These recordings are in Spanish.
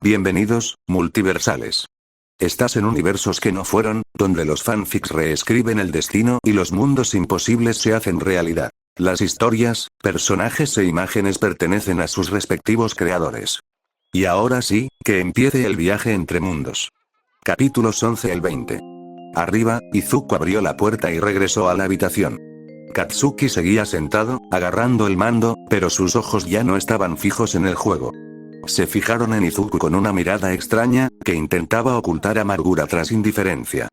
Bienvenidos, multiversales. Estás en universos que no fueron, donde los fanfics reescriben el destino y los mundos imposibles se hacen realidad. Las historias, personajes e imágenes pertenecen a sus respectivos creadores. Y ahora sí, que empiece el viaje entre mundos. Capítulos 11 al 20. Arriba, Izuku abrió la puerta y regresó a la habitación. Katsuki seguía sentado, agarrando el mando, pero sus ojos ya no estaban fijos en el juego. Se fijaron en Izuku con una mirada extraña, que intentaba ocultar amargura tras indiferencia.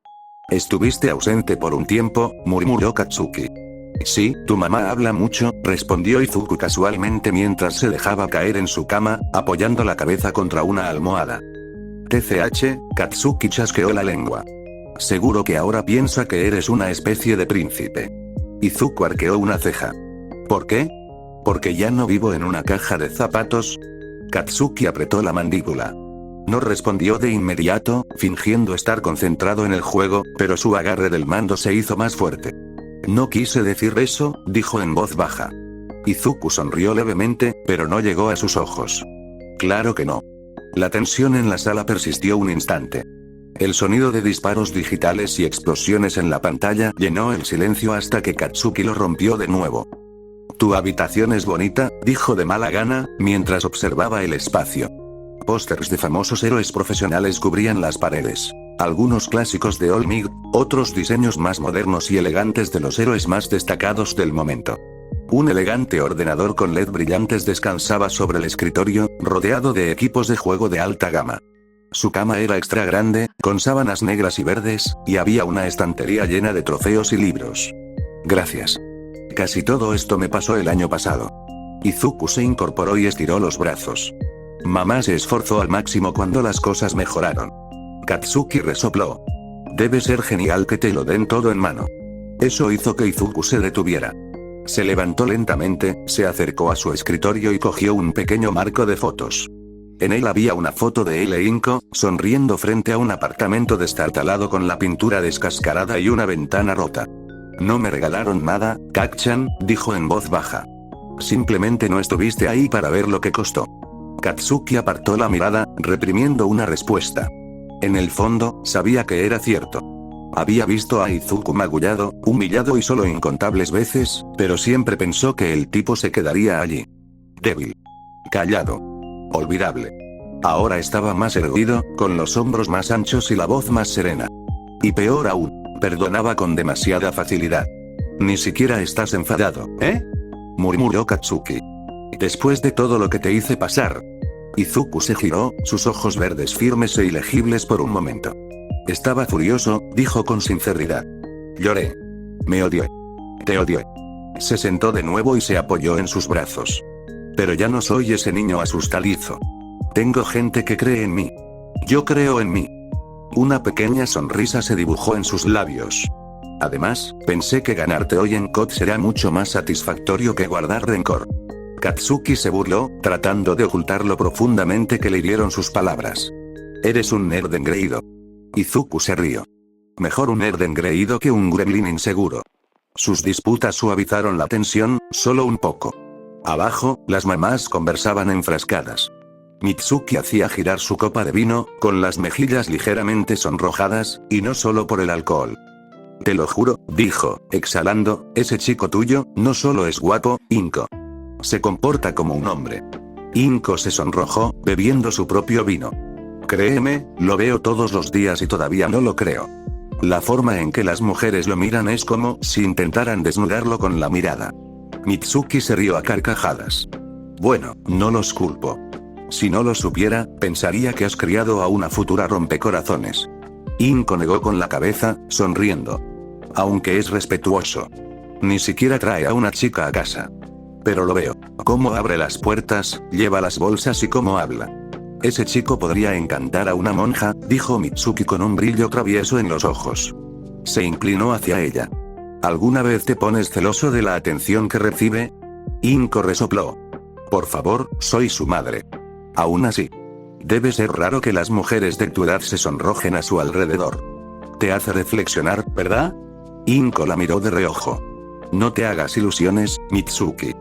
«Estuviste ausente por un tiempo», murmuró Katsuki. «Sí, tu mamá habla mucho», respondió Izuku casualmente mientras se dejaba caer en su cama, apoyando la cabeza contra una almohada. TCH, Katsuki chasqueó la lengua. «Seguro que ahora piensa que eres una especie de príncipe». Izuku arqueó una ceja. «¿Por qué? ¿Porque ya no vivo en una caja de zapatos?» Katsuki apretó la mandíbula. No respondió de inmediato, fingiendo estar concentrado en el juego, pero su agarre del mando se hizo más fuerte. «No quise decir eso», dijo en voz baja. Izuku sonrió levemente, pero no llegó a sus ojos. «Claro que no». La tensión en la sala persistió un instante. El sonido de disparos digitales y explosiones en la pantalla llenó el silencio hasta que Katsuki lo rompió de nuevo. «Tu habitación es bonita», dijo de mala gana, mientras observaba el espacio. Pósters de famosos héroes profesionales cubrían las paredes. Algunos clásicos de All Might, otros diseños más modernos y elegantes de los héroes más destacados del momento. Un elegante ordenador con LED brillantes descansaba sobre el escritorio, rodeado de equipos de juego de alta gama. Su cama era extra grande, con sábanas negras y verdes, y había una estantería llena de trofeos y libros. «Gracias. Casi todo esto me pasó el año pasado». Izuku se incorporó y estiró los brazos. «Mamá se esforzó al máximo cuando las cosas mejoraron». Katsuki resopló. «Debe ser genial que te lo den todo en mano». Eso hizo que Izuku se detuviera. Se levantó lentamente, se acercó a su escritorio y cogió un pequeño marco de fotos. En él había una foto de L. Inko, sonriendo frente a un apartamento destartalado con la pintura descascarada y una ventana rota. «No me regalaron nada, Kak-chan», dijo en voz baja. «Simplemente no estuviste ahí para ver lo que costó». Katsuki apartó la mirada, reprimiendo una respuesta. En el fondo, sabía que era cierto. Había visto a Izuku magullado, humillado y solo incontables veces, pero siempre pensó que el tipo se quedaría allí. Débil. Callado. Olvidable. Ahora estaba más erguido, con los hombros más anchos y la voz más serena. Y peor aún, perdonaba con demasiada facilidad. «Ni siquiera estás enfadado, ¿eh?», murmuró Katsuki. «Después de todo lo que te hice pasar». Izuku se giró, sus ojos verdes firmes e ilegibles por un momento. «Estaba furioso», dijo con sinceridad. «Lloré. Me odié. Te odié». Se sentó de nuevo y se apoyó en sus brazos. «Pero ya no soy ese niño asustadizo. Tengo gente que cree en mí. Yo creo en mí». Una pequeña sonrisa se dibujó en sus labios. «Además, pensé que ganarte hoy en COD será mucho más satisfactorio que guardar rencor». Katsuki se burló, tratando de ocultar lo profundamente que le hirieron sus palabras. «Eres un nerd engreído». Izuku se rió. «Mejor un nerd engreído que un gremlin inseguro». Sus disputas suavizaron la tensión, solo un poco. Abajo, las mamás conversaban enfrascadas. Mitsuki hacía girar su copa de vino, con las mejillas ligeramente sonrojadas, y no solo por el alcohol. «Te lo juro», dijo, exhalando, «ese chico tuyo, no solo es guapo, Inko. Se comporta como un hombre». Inko se sonrojó, bebiendo su propio vino. «Créeme, lo veo todos los días y todavía no lo creo. La forma en que las mujeres lo miran es como si intentaran desnudarlo con la mirada». Mitsuki se rió a carcajadas. «Bueno, no los culpo. Si no lo supiera, pensaría que has criado a una futura rompecorazones». Inko negó con la cabeza, sonriendo. «Aunque es respetuoso. Ni siquiera trae a una chica a casa. Pero lo veo. Cómo abre las puertas, lleva las bolsas y cómo habla. Ese chico podría encantar a una monja», dijo Mitsuki con un brillo travieso en los ojos. Se inclinó hacia ella. «¿Alguna vez te pones celoso de la atención que recibe?» Inko resopló. «Por favor, soy su madre». «Aún así. Debe ser raro que las mujeres de tu edad se sonrojen a su alrededor. Te hace reflexionar, ¿verdad?» Inko la miró de reojo. «No te hagas ilusiones, Mitsuki».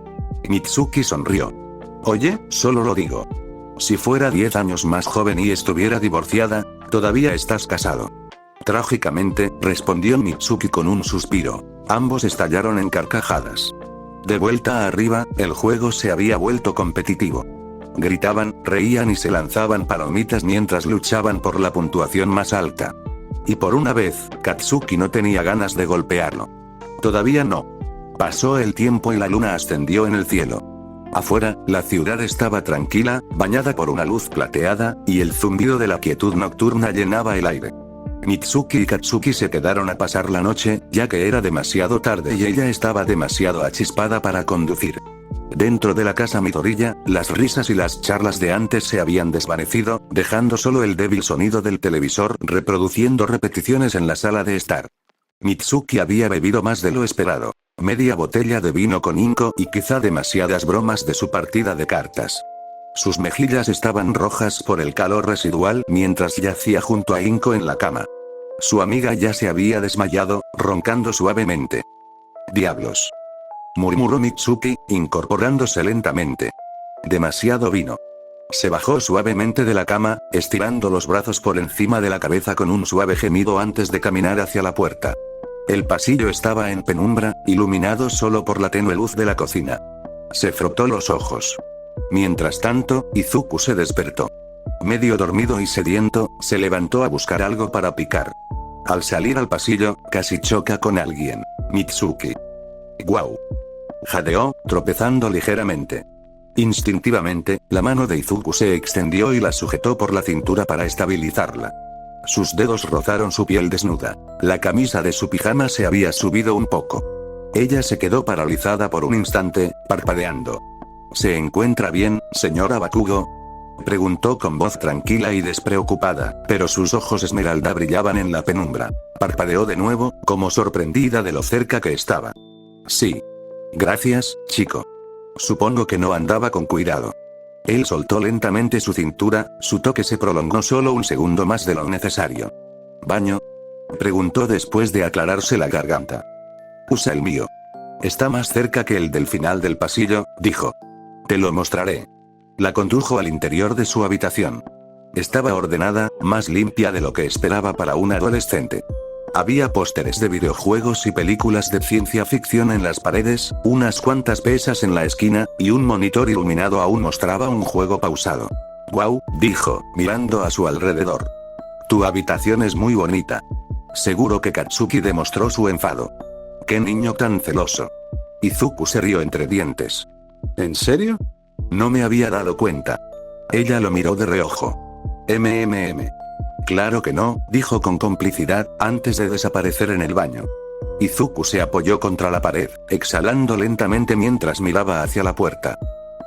Mitsuki sonrió. «Oye, solo lo digo. Si fuera 10 años más joven y estuviera divorciada, todavía estás casado. Trágicamente, respondió Mitsuki con un suspiro. Ambos estallaron en carcajadas. De vuelta arriba, el juego se había vuelto competitivo. Gritaban, reían y se lanzaban palomitas mientras luchaban por la puntuación más alta. Y por una vez, Katsuki no tenía ganas de golpearlo. Todavía no. Pasó el tiempo y la luna ascendió en el cielo. Afuera, la ciudad estaba tranquila, bañada por una luz plateada, y el zumbido de la quietud nocturna llenaba el aire. Mitsuki y Katsuki se quedaron a pasar la noche, ya que era demasiado tarde y ella estaba demasiado achispada para conducir. Dentro de la casa Midoriya, las risas y las charlas de antes se habían desvanecido, dejando solo el débil sonido del televisor reproduciendo repeticiones en la sala de estar. Mitsuki había bebido más de lo esperado. Media botella de vino con Inko y quizá demasiadas bromas de su partida de cartas. Sus mejillas estaban rojas por el calor residual mientras yacía junto a Inko en la cama. Su amiga ya se había desmayado, roncando suavemente. «Diablos», murmuró Mitsuki, incorporándose lentamente. «Demasiado vino». Se bajó suavemente de la cama, estirando los brazos por encima de la cabeza con un suave gemido antes de caminar hacia la puerta. El pasillo estaba en penumbra, iluminado solo por la tenue luz de la cocina. Se frotó los ojos. Mientras tanto, Izuku se despertó. Medio dormido y sediento, se levantó a buscar algo para picar. Al salir al pasillo, casi choca con alguien. Mitsuki. «Guau», jadeó, tropezando ligeramente. Instintivamente, la mano de Izuku se extendió y la sujetó por la cintura para estabilizarla. Sus dedos rozaron su piel desnuda. La camisa de su pijama se había subido un poco. Ella se quedó paralizada por un instante, parpadeando. «¿Se encuentra bien, señora Bakugo?», preguntó con voz tranquila y despreocupada, pero sus ojos esmeralda brillaban en la penumbra. Parpadeó de nuevo, como sorprendida de lo cerca que estaba. «Sí. Gracias, chico. Supongo que no andaba con cuidado». Él soltó lentamente su cintura, su toque se prolongó solo un segundo más de lo necesario. «¿Baño?», preguntó después de aclararse la garganta. «Usa el mío. Está más cerca que el del final del pasillo», dijo. «Te lo mostraré». La condujo al interior de su habitación. Estaba ordenada, más limpia de lo que esperaba para un adolescente. Había pósteres de videojuegos y películas de ciencia ficción en las paredes, unas cuantas pesas en la esquina, y un monitor iluminado aún mostraba un juego pausado. «Guau», dijo, mirando a su alrededor. «Tu habitación es muy bonita». Seguro que Katsuki demostró su enfado. «Qué niño tan celoso». Izuku se rió entre dientes. «¿En serio? No me había dado cuenta». Ella lo miró de reojo. Claro que no», dijo con complicidad, antes de desaparecer en el baño. Izuku se apoyó contra la pared, exhalando lentamente mientras miraba hacia la puerta.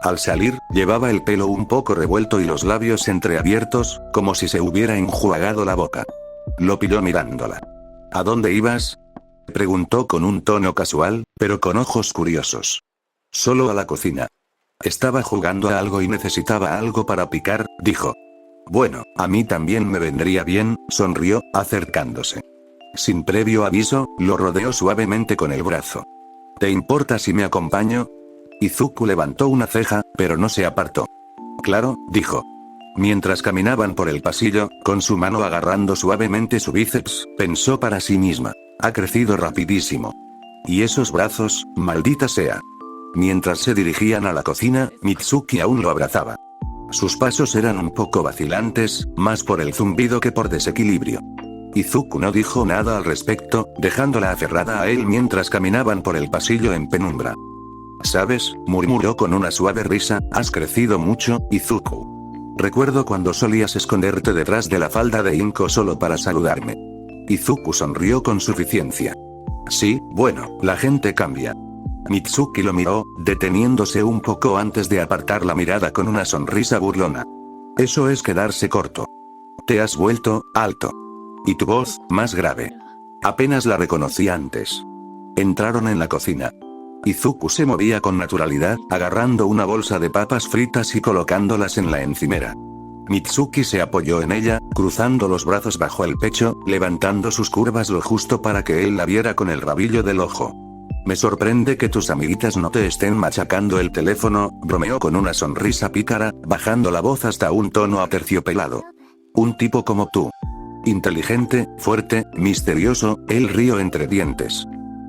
Al salir, llevaba el pelo un poco revuelto y los labios entreabiertos, como si se hubiera enjuagado la boca. Lo pilló mirándola. «¿A dónde ibas?», preguntó con un tono casual, pero con ojos curiosos. «Solo a la cocina. Estaba jugando a algo y necesitaba algo para picar», dijo. «Bueno, a mí también me vendría bien», sonrió, acercándose. Sin previo aviso, lo rodeó suavemente con el brazo. «¿Te importa si me acompaño?». Izuku levantó una ceja, pero no se apartó. «Claro», dijo. Mientras caminaban por el pasillo, con su mano agarrando suavemente su bíceps, pensó para sí misma. «Ha crecido rapidísimo. Y esos brazos, maldita sea». Mientras se dirigían a la cocina, Mitsuki aún lo abrazaba. Sus pasos eran un poco vacilantes, más por el zumbido que por desequilibrio. Izuku no dijo nada al respecto, dejándola aferrada a él mientras caminaban por el pasillo en penumbra. «¿Sabes?», murmuró con una suave risa, «has crecido mucho, Izuku. Recuerdo cuando solías esconderte detrás de la falda de Inko solo para saludarme». Izuku sonrió con suficiencia. «Sí, bueno, la gente cambia». Mitsuki lo miró, deteniéndose un poco antes de apartar la mirada con una sonrisa burlona. «Eso es quedarse corto. Te has vuelto alto. Y tu voz, más grave». Apenas la reconocí antes. Entraron en la cocina. Izuku se movía con naturalidad, agarrando una bolsa de papas fritas y colocándolas en la encimera. Mitsuki se apoyó en ella, cruzando los brazos bajo el pecho, levantando sus curvas lo justo para que él la viera con el rabillo del ojo. Me sorprende que tus amiguitas no te estén machacando el teléfono, bromeó con una sonrisa pícara, bajando la voz hasta un tono aterciopelado. Un tipo como tú. Inteligente, fuerte, misterioso, él rió entre dientes.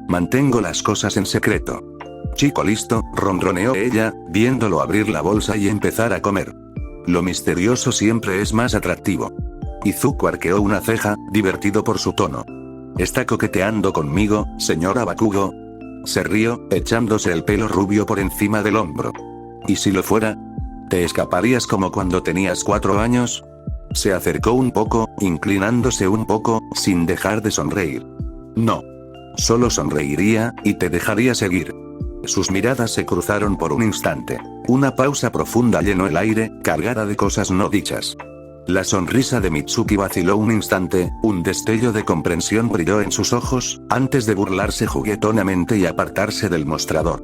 Mantengo las cosas en secreto. Chico listo, ronroneó ella, viéndolo abrir la bolsa y empezar a comer. Lo misterioso siempre es más atractivo. Izuku arqueó una ceja, divertido por su tono. ¿Está coqueteando conmigo, señora Bakugo? Se rió, echándose el pelo rubio por encima del hombro. ¿Y si lo fuera? ¿Te escaparías como cuando tenías 4 años? Se acercó un poco, inclinándose un poco, sin dejar de sonreír. No. Solo sonreiría, y te dejaría seguir. Sus miradas se cruzaron por un instante. Una pausa profunda llenó el aire, cargada de cosas no dichas. La sonrisa de Mitsuki vaciló un instante, un destello de comprensión brilló en sus ojos, antes de burlarse juguetonamente y apartarse del mostrador.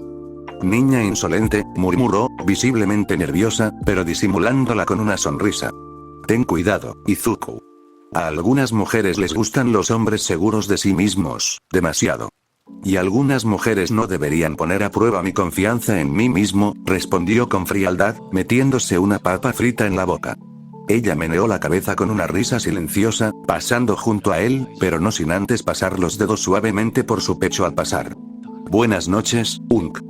Niña insolente, murmuró, visiblemente nerviosa, pero disimulándola con una sonrisa. Ten cuidado, Izuku. A algunas mujeres les gustan los hombres seguros de sí mismos, demasiado. Y algunas mujeres no deberían poner a prueba mi confianza en mí mismo, respondió con frialdad, metiéndose una papa frita en la boca. Ella meneó la cabeza con una risa silenciosa, pasando junto a él, pero no sin antes pasar los dedos suavemente por su pecho al pasar. Buenas noches, Unk.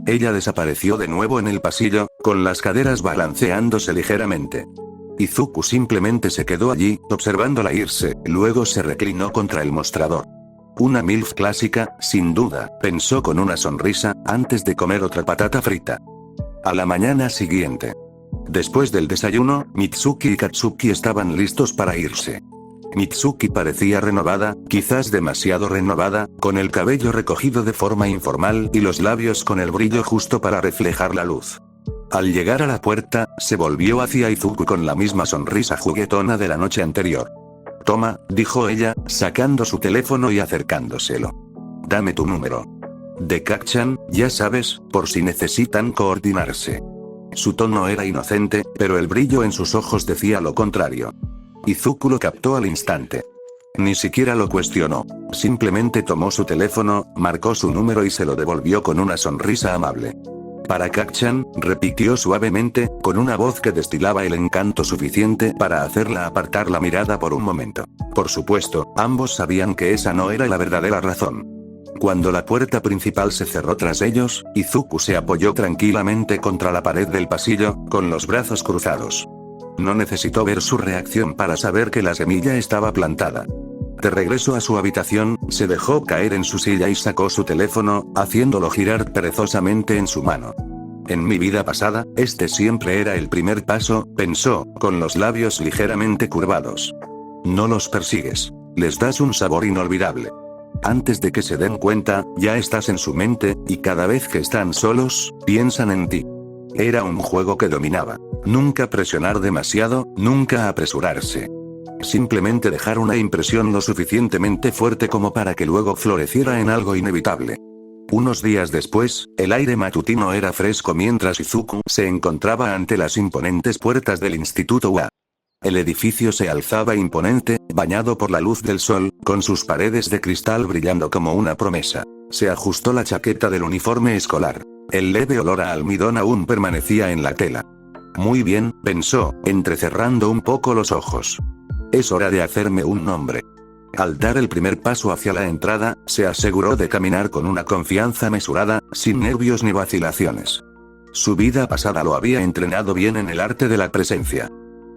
Ella desapareció de nuevo en el pasillo, con las caderas balanceándose ligeramente. Izuku simplemente se quedó allí, observándola irse, luego se reclinó contra el mostrador. Una MILF clásica, sin duda, pensó con una sonrisa, antes de comer otra patata frita. A la mañana siguiente. Después del desayuno, Mitsuki y Katsuki estaban listos para irse. Mitsuki parecía renovada, quizás demasiado renovada, con el cabello recogido de forma informal y los labios con el brillo justo para reflejar la luz. Al llegar a la puerta, se volvió hacia Izuku con la misma sonrisa juguetona de la noche anterior. Toma, dijo ella, sacando su teléfono y acercándoselo. Dame tu número. De Kacchan, ya sabes, por si necesitan coordinarse. Su tono era inocente, pero el brillo en sus ojos decía lo contrario. Izuku lo captó al instante. Ni siquiera lo cuestionó. Simplemente tomó su teléfono, marcó su número y se lo devolvió con una sonrisa amable. Para Kacchan, repitió suavemente, con una voz que destilaba el encanto suficiente para hacerla apartar la mirada por un momento. Por supuesto, ambos sabían que esa no era la verdadera razón. Cuando la puerta principal se cerró tras ellos, Izuku se apoyó tranquilamente contra la pared del pasillo, con los brazos cruzados. No necesitó ver su reacción para saber que la semilla estaba plantada. De regreso a su habitación, se dejó caer en su silla y sacó su teléfono, haciéndolo girar perezosamente en su mano. En mi vida pasada, este siempre era el primer paso, pensó, con los labios ligeramente curvados. No los persigues. Les das un sabor inolvidable. Antes de que se den cuenta, ya estás en su mente, y cada vez que están solos, piensan en ti. Era un juego que dominaba. Nunca presionar demasiado, nunca apresurarse. Simplemente dejar una impresión lo suficientemente fuerte como para que luego floreciera en algo inevitable. Unos días después, el aire matutino era fresco mientras Izuku se encontraba ante las imponentes puertas del Instituto UA. El edificio se alzaba imponente, bañado por la luz del sol, con sus paredes de cristal brillando como una promesa. Se ajustó la chaqueta del uniforme escolar. El leve olor a almidón aún permanecía en la tela. Muy bien, pensó, entrecerrando un poco los ojos. Es hora de hacerme un nombre. Al dar el primer paso hacia la entrada, se aseguró de caminar con una confianza mesurada, sin nervios ni vacilaciones. Su vida pasada lo había entrenado bien en el arte de la presencia.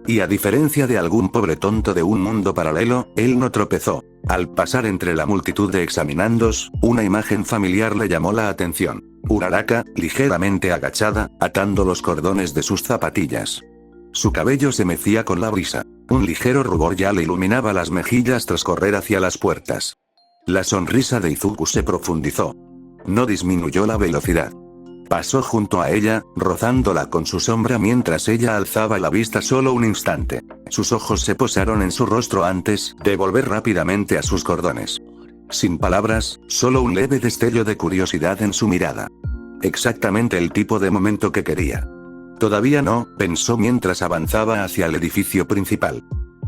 Y a diferencia de algún pobre tonto de un mundo paralelo, él no tropezó. Al pasar entre la multitud de examinandos, una imagen familiar le llamó la atención. Uraraka, ligeramente agachada, atando los cordones de sus zapatillas. Su cabello se mecía con la brisa. Un ligero rubor ya le iluminaba las mejillas tras correr hacia las puertas. La sonrisa de Izuku se profundizó. No disminuyó la velocidad. Pasó junto a ella, rozándola con su sombra mientras ella alzaba la vista solo un instante. Sus ojos se posaron en su rostro antes de volver rápidamente a sus cordones. Sin palabras, solo un leve destello de curiosidad en su mirada. Exactamente el tipo de momento que quería. Todavía no, pensó mientras avanzaba hacia el edificio principal.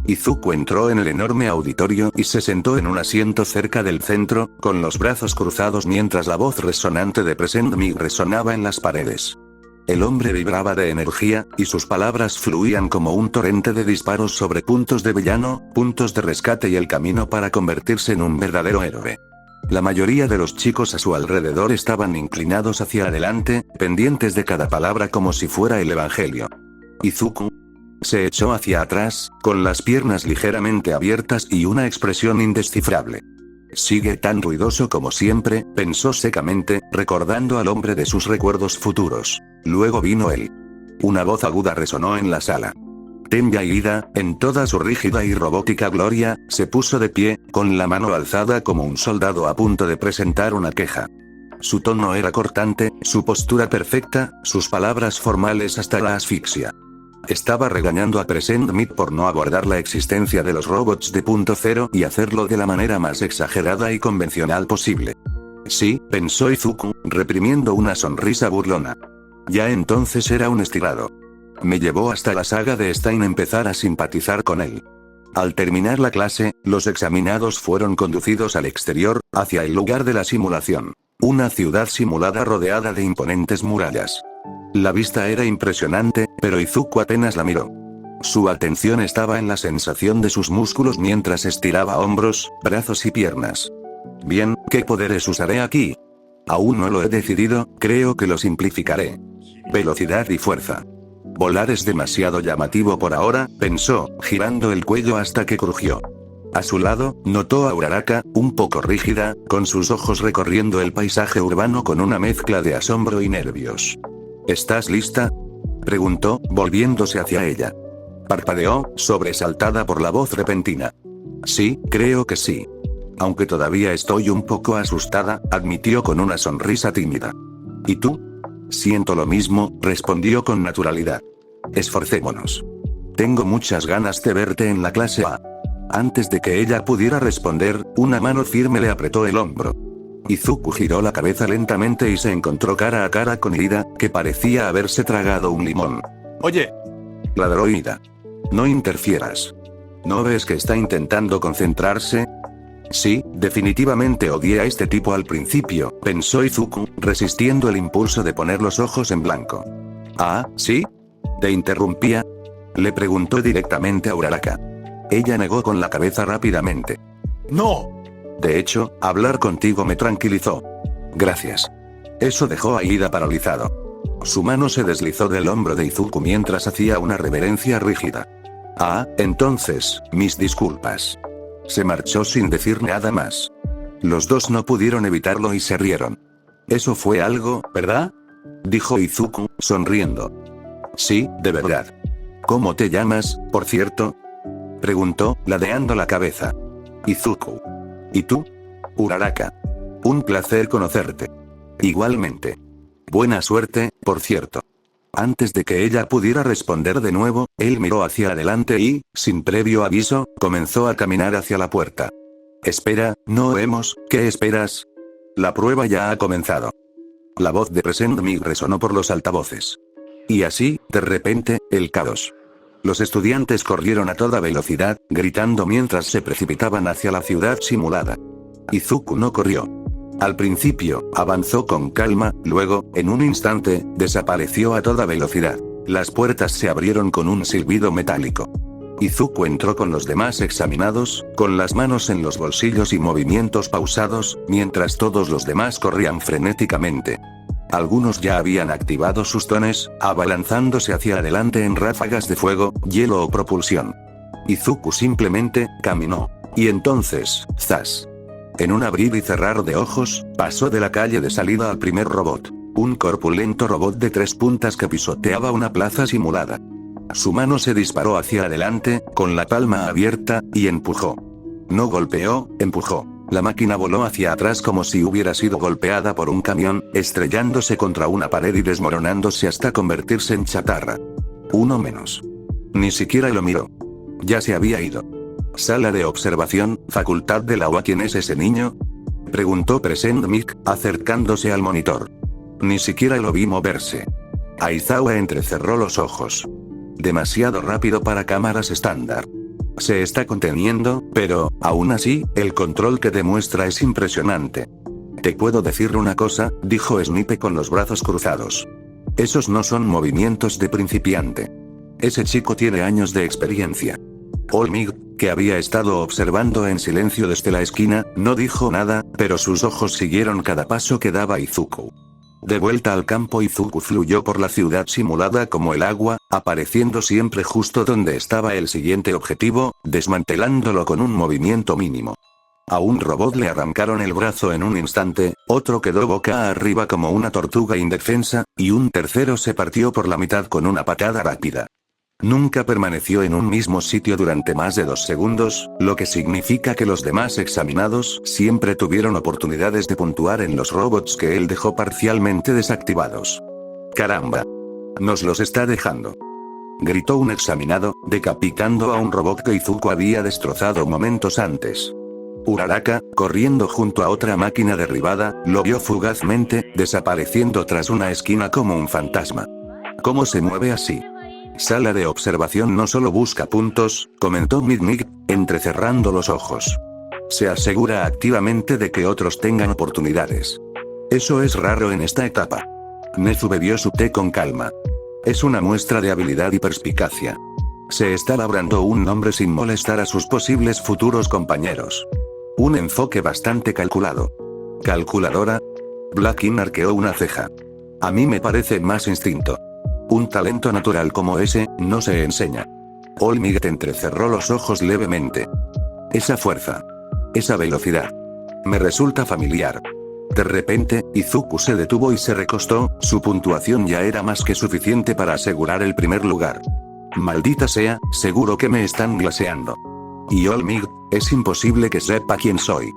Izuku entró en el enorme auditorio y se sentó en un asiento cerca del centro, con los brazos cruzados mientras la voz resonante de Present Me resonaba en las paredes. El hombre vibraba de energía, y sus palabras fluían como un torrente de disparos sobre puntos de villano, puntos de rescate y el camino para convertirse en un verdadero héroe. La mayoría de los chicos a su alrededor estaban inclinados hacia adelante, pendientes de cada palabra como si fuera el evangelio. Izuku se echó hacia atrás, con las piernas ligeramente abiertas y una expresión indescifrable. Sigue tan ruidoso como siempre, pensó secamente, recordando al hombre de sus recuerdos futuros. Luego vino él. Una voz aguda resonó en la sala. Tenya Ida, en toda su rígida y robótica gloria, se puso de pie, con la mano alzada como un soldado a punto de presentar una queja. Su tono era cortante, su postura perfecta, sus palabras formales hasta la asfixia. Estaba regañando a Present Me por no abordar la existencia de los robots de punto cero y hacerlo de la manera más exagerada y convencional posible. Sí, pensó Izuku, reprimiendo una sonrisa burlona. Ya entonces era un estirado. Me llevó hasta la saga de Stein empezar a simpatizar con él. Al terminar la clase, los examinados fueron conducidos al exterior, hacia el lugar de la simulación. Una ciudad simulada rodeada de imponentes murallas. La vista era impresionante, pero Izuku apenas la miró. Su atención estaba en la sensación de sus músculos mientras estiraba hombros, brazos y piernas. Bien, ¿qué poderes usaré aquí? Aún no lo he decidido, creo que lo simplificaré. Velocidad y fuerza. Volar es demasiado llamativo por ahora, pensó, girando el cuello hasta que crujió. A su lado, notó a Uraraka, un poco rígida, con sus ojos recorriendo el paisaje urbano con una mezcla de asombro y nervios. ¿Estás lista?, preguntó, volviéndose hacia ella. Parpadeó, sobresaltada por la voz repentina. Sí, creo que sí. Aunque todavía estoy un poco asustada, admitió con una sonrisa tímida. ¿Y tú? Siento lo mismo, respondió con naturalidad. Esforcémonos. Tengo muchas ganas de verte en la clase A. Antes de que ella pudiera responder, una mano firme le apretó el hombro. Izuku giró la cabeza lentamente y se encontró cara a cara con Ida, que parecía haberse tragado un limón. Oye, ladró Ida. No interfieras. ¿No ves que está intentando concentrarse? Sí, definitivamente odié a este tipo al principio, pensó Izuku, resistiendo el impulso de poner los ojos en blanco. ¿Ah, sí? ¿Te interrumpía?, le preguntó directamente a Uraraka. Ella negó con la cabeza rápidamente. no. De hecho, hablar contigo me tranquilizó. Gracias. Eso dejó a Ida paralizado. Su mano se deslizó del hombro de Izuku mientras hacía una reverencia rígida. Ah, entonces, mis disculpas. Se marchó sin decir nada más. Los dos no pudieron evitarlo y se rieron. Eso fue algo, ¿verdad?, dijo Izuku, sonriendo. Sí, de verdad. ¿Cómo te llamas, por cierto?, preguntó, ladeando la cabeza. Izuku. ¿Y tú? Uraraka. Un placer conocerte. Igualmente. Buena suerte, por cierto. Antes de que ella pudiera responder de nuevo, él miró hacia adelante y, sin previo aviso, comenzó a caminar hacia la puerta. Espera, no hemos, ¿qué esperas? La prueba ya ha comenzado. La voz de Present Me resonó por los altavoces. Y así, de repente, el caos. Los estudiantes corrieron a toda velocidad, gritando mientras se precipitaban hacia la ciudad simulada. Izuku no corrió. Al principio, avanzó con calma, luego, en un instante, desapareció a toda velocidad. Las puertas se abrieron con un silbido metálico. Izuku entró con los demás examinados, con las manos en los bolsillos y movimientos pausados, mientras todos los demás corrían frenéticamente. Algunos ya habían activado sus dones, abalanzándose hacia adelante en ráfagas de fuego, hielo o propulsión. Izuku simplemente caminó. Y entonces, ¡zas! En un abrir y cerrar de ojos, pasó de la calle de salida al primer robot. Un corpulento robot de 3 puntas que pisoteaba una plaza simulada. Su mano se disparó hacia adelante, con la palma abierta, y empujó. No golpeó, empujó. La máquina voló hacia atrás como si hubiera sido golpeada por un camión, estrellándose contra una pared y desmoronándose hasta convertirse en chatarra. Uno menos. Ni siquiera lo miró. Ya se había ido. Sala de observación, facultad del agua. ¿Quién es ese niño?, preguntó Present Mic, acercándose al monitor. Ni siquiera lo vi moverse. Aizawa entrecerró los ojos. Demasiado rápido para cámaras estándar. Se está conteniendo, pero, aún así, el control que demuestra es impresionante. Te puedo decir una cosa, dijo Snipe con los brazos cruzados. Esos no son movimientos de principiante. Ese chico tiene años de experiencia. Olmig, que había estado observando en silencio desde la esquina, no dijo nada, pero sus ojos siguieron cada paso que daba Izuku. De vuelta al campo, Izuku fluyó por la ciudad simulada como el agua, apareciendo siempre justo donde estaba el siguiente objetivo, desmantelándolo con un movimiento mínimo. A un robot le arrancaron el brazo en un instante, otro quedó boca arriba como una tortuga indefensa, y un tercero se partió por la mitad con una patada rápida. Nunca permaneció en un mismo sitio durante más de 2 segundos, lo que significa que los demás examinados siempre tuvieron oportunidades de puntuar en los robots que él dejó parcialmente desactivados. ¡Caramba! Nos los está dejando. Gritó un examinado, decapitando a un robot que Izuku había destrozado momentos antes. Uraraka, corriendo junto a otra máquina derribada, lo vio fugazmente, desapareciendo tras una esquina como un fantasma. ¿Cómo se mueve así? Sala de observación no solo busca puntos, comentó Mig, entrecerrando los ojos. Se asegura activamente de que otros tengan oportunidades. Eso es raro en esta etapa. Nezu bebió su té con calma. Es una muestra de habilidad y perspicacia. Se está labrando un nombre sin molestar a sus posibles futuros compañeros. Un enfoque bastante calculado. ¿Calculadora? Blackin arqueó una ceja. A mí me parece más instinto. Un talento natural como ese, no se enseña. Olmig entrecerró los ojos levemente. Esa fuerza. Esa velocidad. Me resulta familiar. De repente, Izuku se detuvo y se recostó, su puntuación ya era más que suficiente para asegurar el primer lugar. Maldita sea, seguro que me están glaseando. Y Olmig, es imposible que sepa quién soy.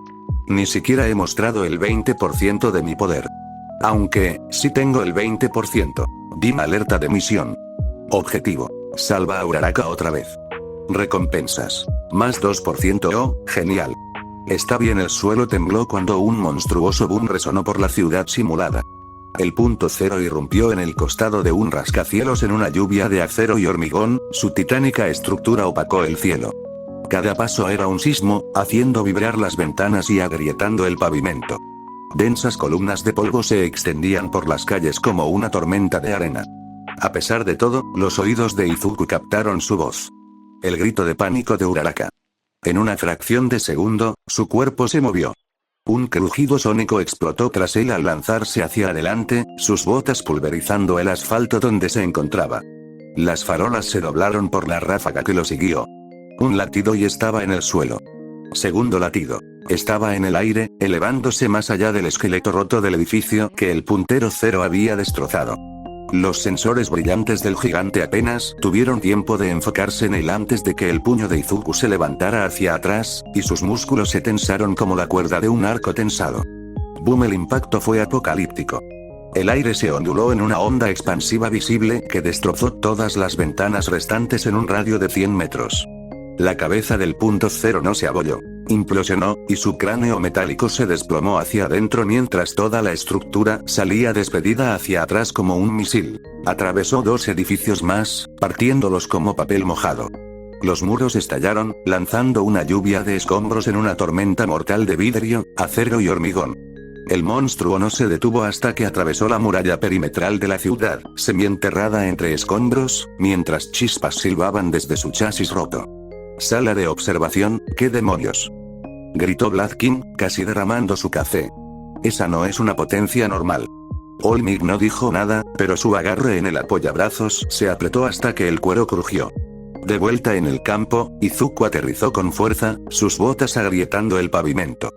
Ni siquiera he mostrado el 20% de mi poder. Aunque, sí tengo el 20%. Dim alerta de misión. Objetivo. Salva a Uraraka otra vez. Recompensas. Más 2%. Oh, genial. Está bien. El suelo tembló cuando un monstruoso boom resonó por la ciudad simulada. El punto cero irrumpió en el costado de un rascacielos en una lluvia de acero y hormigón, su titánica estructura opacó el cielo. Cada paso era un sismo, haciendo vibrar las ventanas y agrietando el pavimento. Densas columnas de polvo se extendían por las calles como una tormenta de arena. A pesar de todo, los oídos de Izuku captaron su voz. El grito de pánico de Uraraka. En una fracción de segundo, su cuerpo se movió. Un crujido sónico explotó tras él al lanzarse hacia adelante, sus botas pulverizando el asfalto donde se encontraba. Las farolas se doblaron por la ráfaga que lo siguió. Un latido y estaba en el suelo. Segundo latido. Estaba en el aire, elevándose más allá del esqueleto roto del edificio que el puntero cero había destrozado. Los sensores brillantes del gigante apenas tuvieron tiempo de enfocarse en él antes de que el puño de Izuku se levantara hacia atrás, y sus músculos se tensaron como la cuerda de un arco tensado. Boom, el impacto fue apocalíptico. El aire se onduló en una onda expansiva visible que destrozó todas las ventanas restantes en un radio de 100 metros. La cabeza del punto cero no se abolló. Implosionó, y su cráneo metálico se desplomó hacia adentro mientras toda la estructura salía despedida hacia atrás como un misil. Atravesó 2 edificios más, partiéndolos como papel mojado. Los muros estallaron, lanzando una lluvia de escombros en una tormenta mortal de vidrio, acero y hormigón. El monstruo no se detuvo hasta que atravesó la muralla perimetral de la ciudad, semienterrada entre escombros, mientras chispas silbaban desde su chasis roto. Sala de observación, ¿qué demonios? Gritó Blackin, casi derramando su café. Esa no es una potencia normal. Olmig no dijo nada, pero su agarre en el apoyabrazos se apretó hasta que el cuero crujió. De vuelta en el campo, Izuku aterrizó con fuerza, sus botas agrietando el pavimento.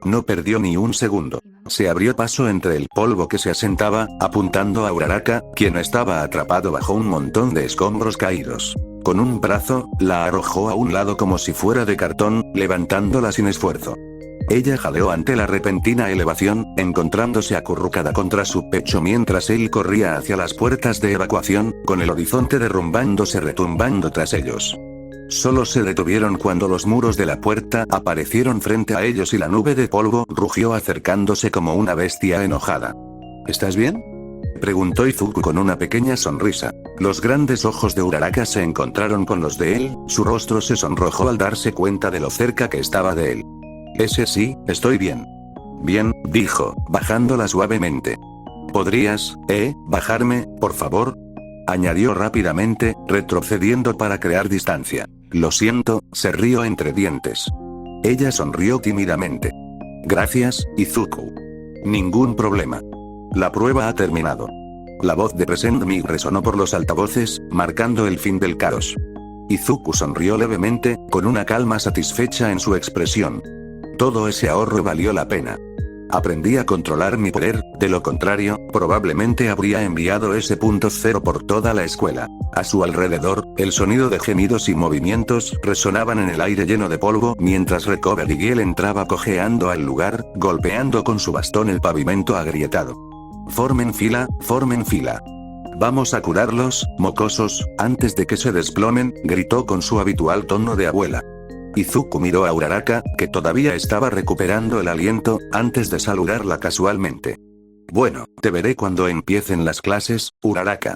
No perdió ni un segundo. Se abrió paso entre el polvo que se asentaba, apuntando a Uraraka, quien estaba atrapado bajo un montón de escombros caídos. Con un brazo, la arrojó a un lado como si fuera de cartón, levantándola sin esfuerzo. Ella jadeó ante la repentina elevación, encontrándose acurrucada contra su pecho mientras él corría hacia las puertas de evacuación, con el horizonte derrumbándose retumbando tras ellos. Solo se detuvieron cuando los muros de la puerta aparecieron frente a ellos y la nube de polvo rugió acercándose como una bestia enojada. ¿Estás bien?, preguntó Izuku con una pequeña sonrisa. Los grandes ojos de Uraraka se encontraron con los de él, su rostro se sonrojó al darse cuenta de lo cerca que estaba de él. Ese sí, estoy bien. Bien, dijo, bajándola suavemente. ¿Podrías, bajarme, por favor? Añadió rápidamente, retrocediendo para crear distancia. Lo siento, se rió entre dientes. Ella sonrió tímidamente. Gracias, Izuku. Ningún problema. La prueba ha terminado. La voz de Present Mig resonó por los altavoces, marcando el fin del caos. Izuku sonrió levemente, con una calma satisfecha en su expresión. Todo ese ahorro valió la pena. Aprendí a controlar mi poder, de lo contrario, probablemente habría enviado ese punto cero por toda la escuela. A su alrededor, el sonido de gemidos y movimientos resonaban en el aire lleno de polvo mientras Recovery Girl entraba cojeando al lugar, golpeando con su bastón el pavimento agrietado. Formen fila, formen fila. Vamos a curarlos, mocosos, antes de que se desplomen, gritó con su habitual tono de abuela. Izuku miró a Uraraka, que todavía estaba recuperando el aliento, antes de saludarla casualmente. Bueno, te veré cuando empiecen las clases, Uraraka.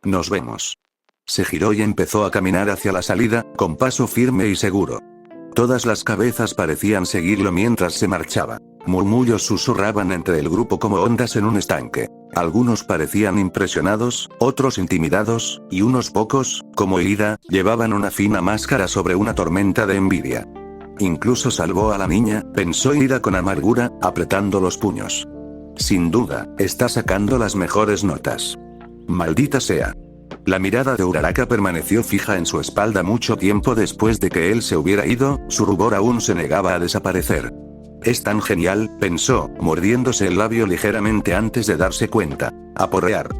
Nos vemos. Se giró y empezó a caminar hacia la salida, con paso firme y seguro. Todas las cabezas parecían seguirlo mientras se marchaba. Murmullos susurraban entre el grupo como ondas en un estanque. Algunos parecían impresionados, otros intimidados, y unos pocos, como Ida, llevaban una fina máscara sobre una tormenta de envidia. Incluso salvó a la niña, pensó Ida con amargura, apretando los puños. Sin duda, está sacando las mejores notas. Maldita sea. La mirada de Uraraka permaneció fija en su espalda mucho tiempo después de que él se hubiera ido, su rubor aún se negaba a desaparecer. Es tan genial, pensó, mordiéndose el labio ligeramente antes de darse cuenta. A porrear.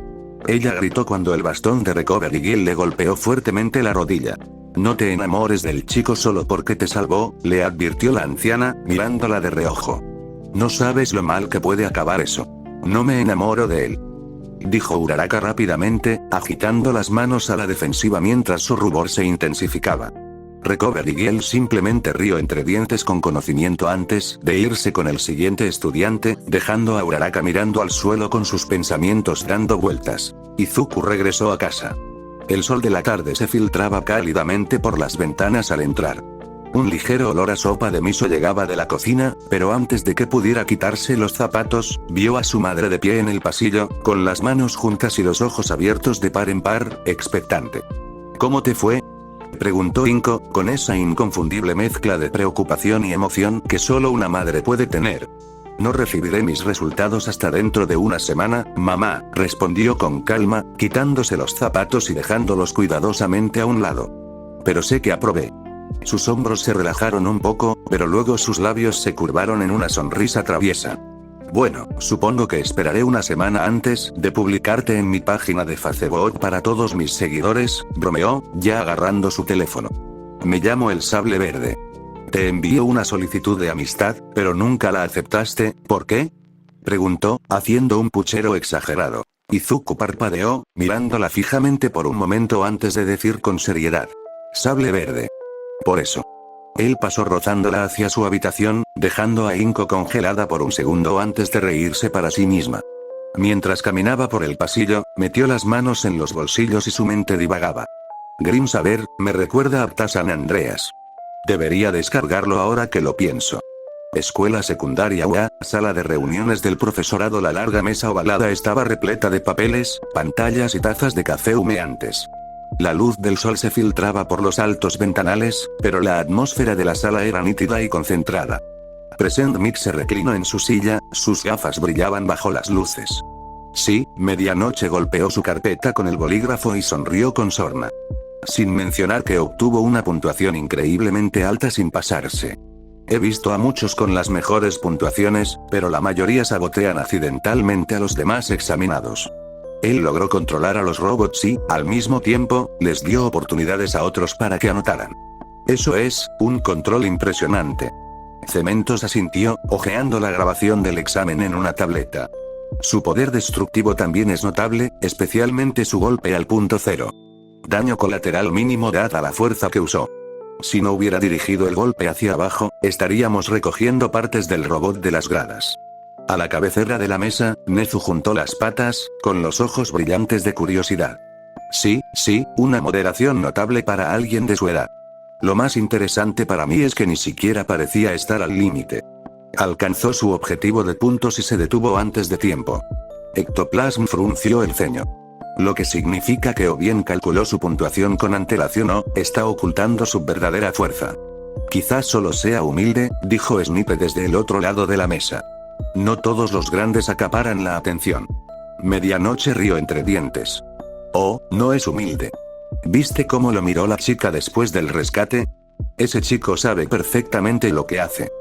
Ella gritó cuando el bastón de Recovery Girl le golpeó fuertemente la rodilla. No te enamores del chico solo porque te salvó, le advirtió la anciana, mirándola de reojo. No sabes lo mal que puede acabar eso. No me enamoro de él. Dijo Uraraka rápidamente, agitando las manos a la defensiva mientras su rubor se intensificaba. Recovery Girl simplemente rió entre dientes con conocimiento antes de irse con el siguiente estudiante, dejando a Uraraka mirando al suelo con sus pensamientos dando vueltas. Izuku regresó a casa. El sol de la tarde se filtraba cálidamente por las ventanas al entrar. Un ligero olor a sopa de miso llegaba de la cocina, pero antes de que pudiera quitarse los zapatos, vio a su madre de pie en el pasillo, con las manos juntas y los ojos abiertos de par en par, expectante. ¿Cómo te fue?, preguntó Inko, con esa inconfundible mezcla de preocupación y emoción que solo una madre puede tener. No recibiré mis resultados hasta dentro de una semana, mamá, respondió con calma, quitándose los zapatos y dejándolos cuidadosamente a un lado. Pero sé que aprobé. Sus hombros se relajaron un poco, pero luego sus labios se curvaron en una sonrisa traviesa. Bueno, supongo que esperaré una semana antes de publicarte en mi página de Facebook para todos mis seguidores, bromeó, ya agarrando su teléfono. Me llamo El Sable Verde. Te envío una solicitud de amistad, pero nunca la aceptaste, ¿por qué?, preguntó, haciendo un puchero exagerado. Izuku parpadeó, mirándola fijamente por un momento antes de decir con seriedad. Sable Verde. Por eso. Él pasó rozándola hacia su habitación, dejando a Inko congelada por un segundo antes de reírse para sí misma. Mientras caminaba por el pasillo, metió las manos en los bolsillos y su mente divagaba. Grim Saber, me recuerda a Pta San Andreas. Debería descargarlo ahora que lo pienso. Escuela secundaria UA, sala de reuniones del profesorado. La larga mesa ovalada estaba repleta de papeles, pantallas y tazas de café humeantes. La luz del sol se filtraba por los altos ventanales, pero la atmósfera de la sala era nítida y concentrada. Present Mig se reclinó en su silla, sus gafas brillaban bajo las luces. Sí, medianoche golpeó su carpeta con el bolígrafo y sonrió con sorna. Sin mencionar que obtuvo una puntuación increíblemente alta sin pasarse. He visto a muchos con las mejores puntuaciones, pero la mayoría sabotean accidentalmente a los demás examinados. Él logró controlar a los robots y, al mismo tiempo, les dio oportunidades a otros para que anotaran. Eso es, un control impresionante. Cementos asintió, hojeando la grabación del examen en una tableta. Su poder destructivo también es notable, especialmente su golpe al punto cero. Daño colateral mínimo dada la fuerza que usó. Si no hubiera dirigido el golpe hacia abajo, estaríamos recogiendo partes del robot de las gradas. A la cabecera de la mesa, Nezu juntó las patas, con los ojos brillantes de curiosidad. Sí, una moderación notable para alguien de su edad. Lo más interesante para mí es que ni siquiera parecía estar al límite. Alcanzó su objetivo de puntos y se detuvo antes de tiempo. Ectoplasm frunció el ceño. Lo que significa que o bien calculó su puntuación con antelación o está ocultando su verdadera fuerza. Quizás solo sea humilde, dijo Snipe desde el otro lado de la mesa. No todos los grandes acaparan la atención. Medianoche rió entre dientes. Oh, no es humilde. ¿Viste cómo lo miró la chica después del rescate? Ese chico sabe perfectamente lo que hace.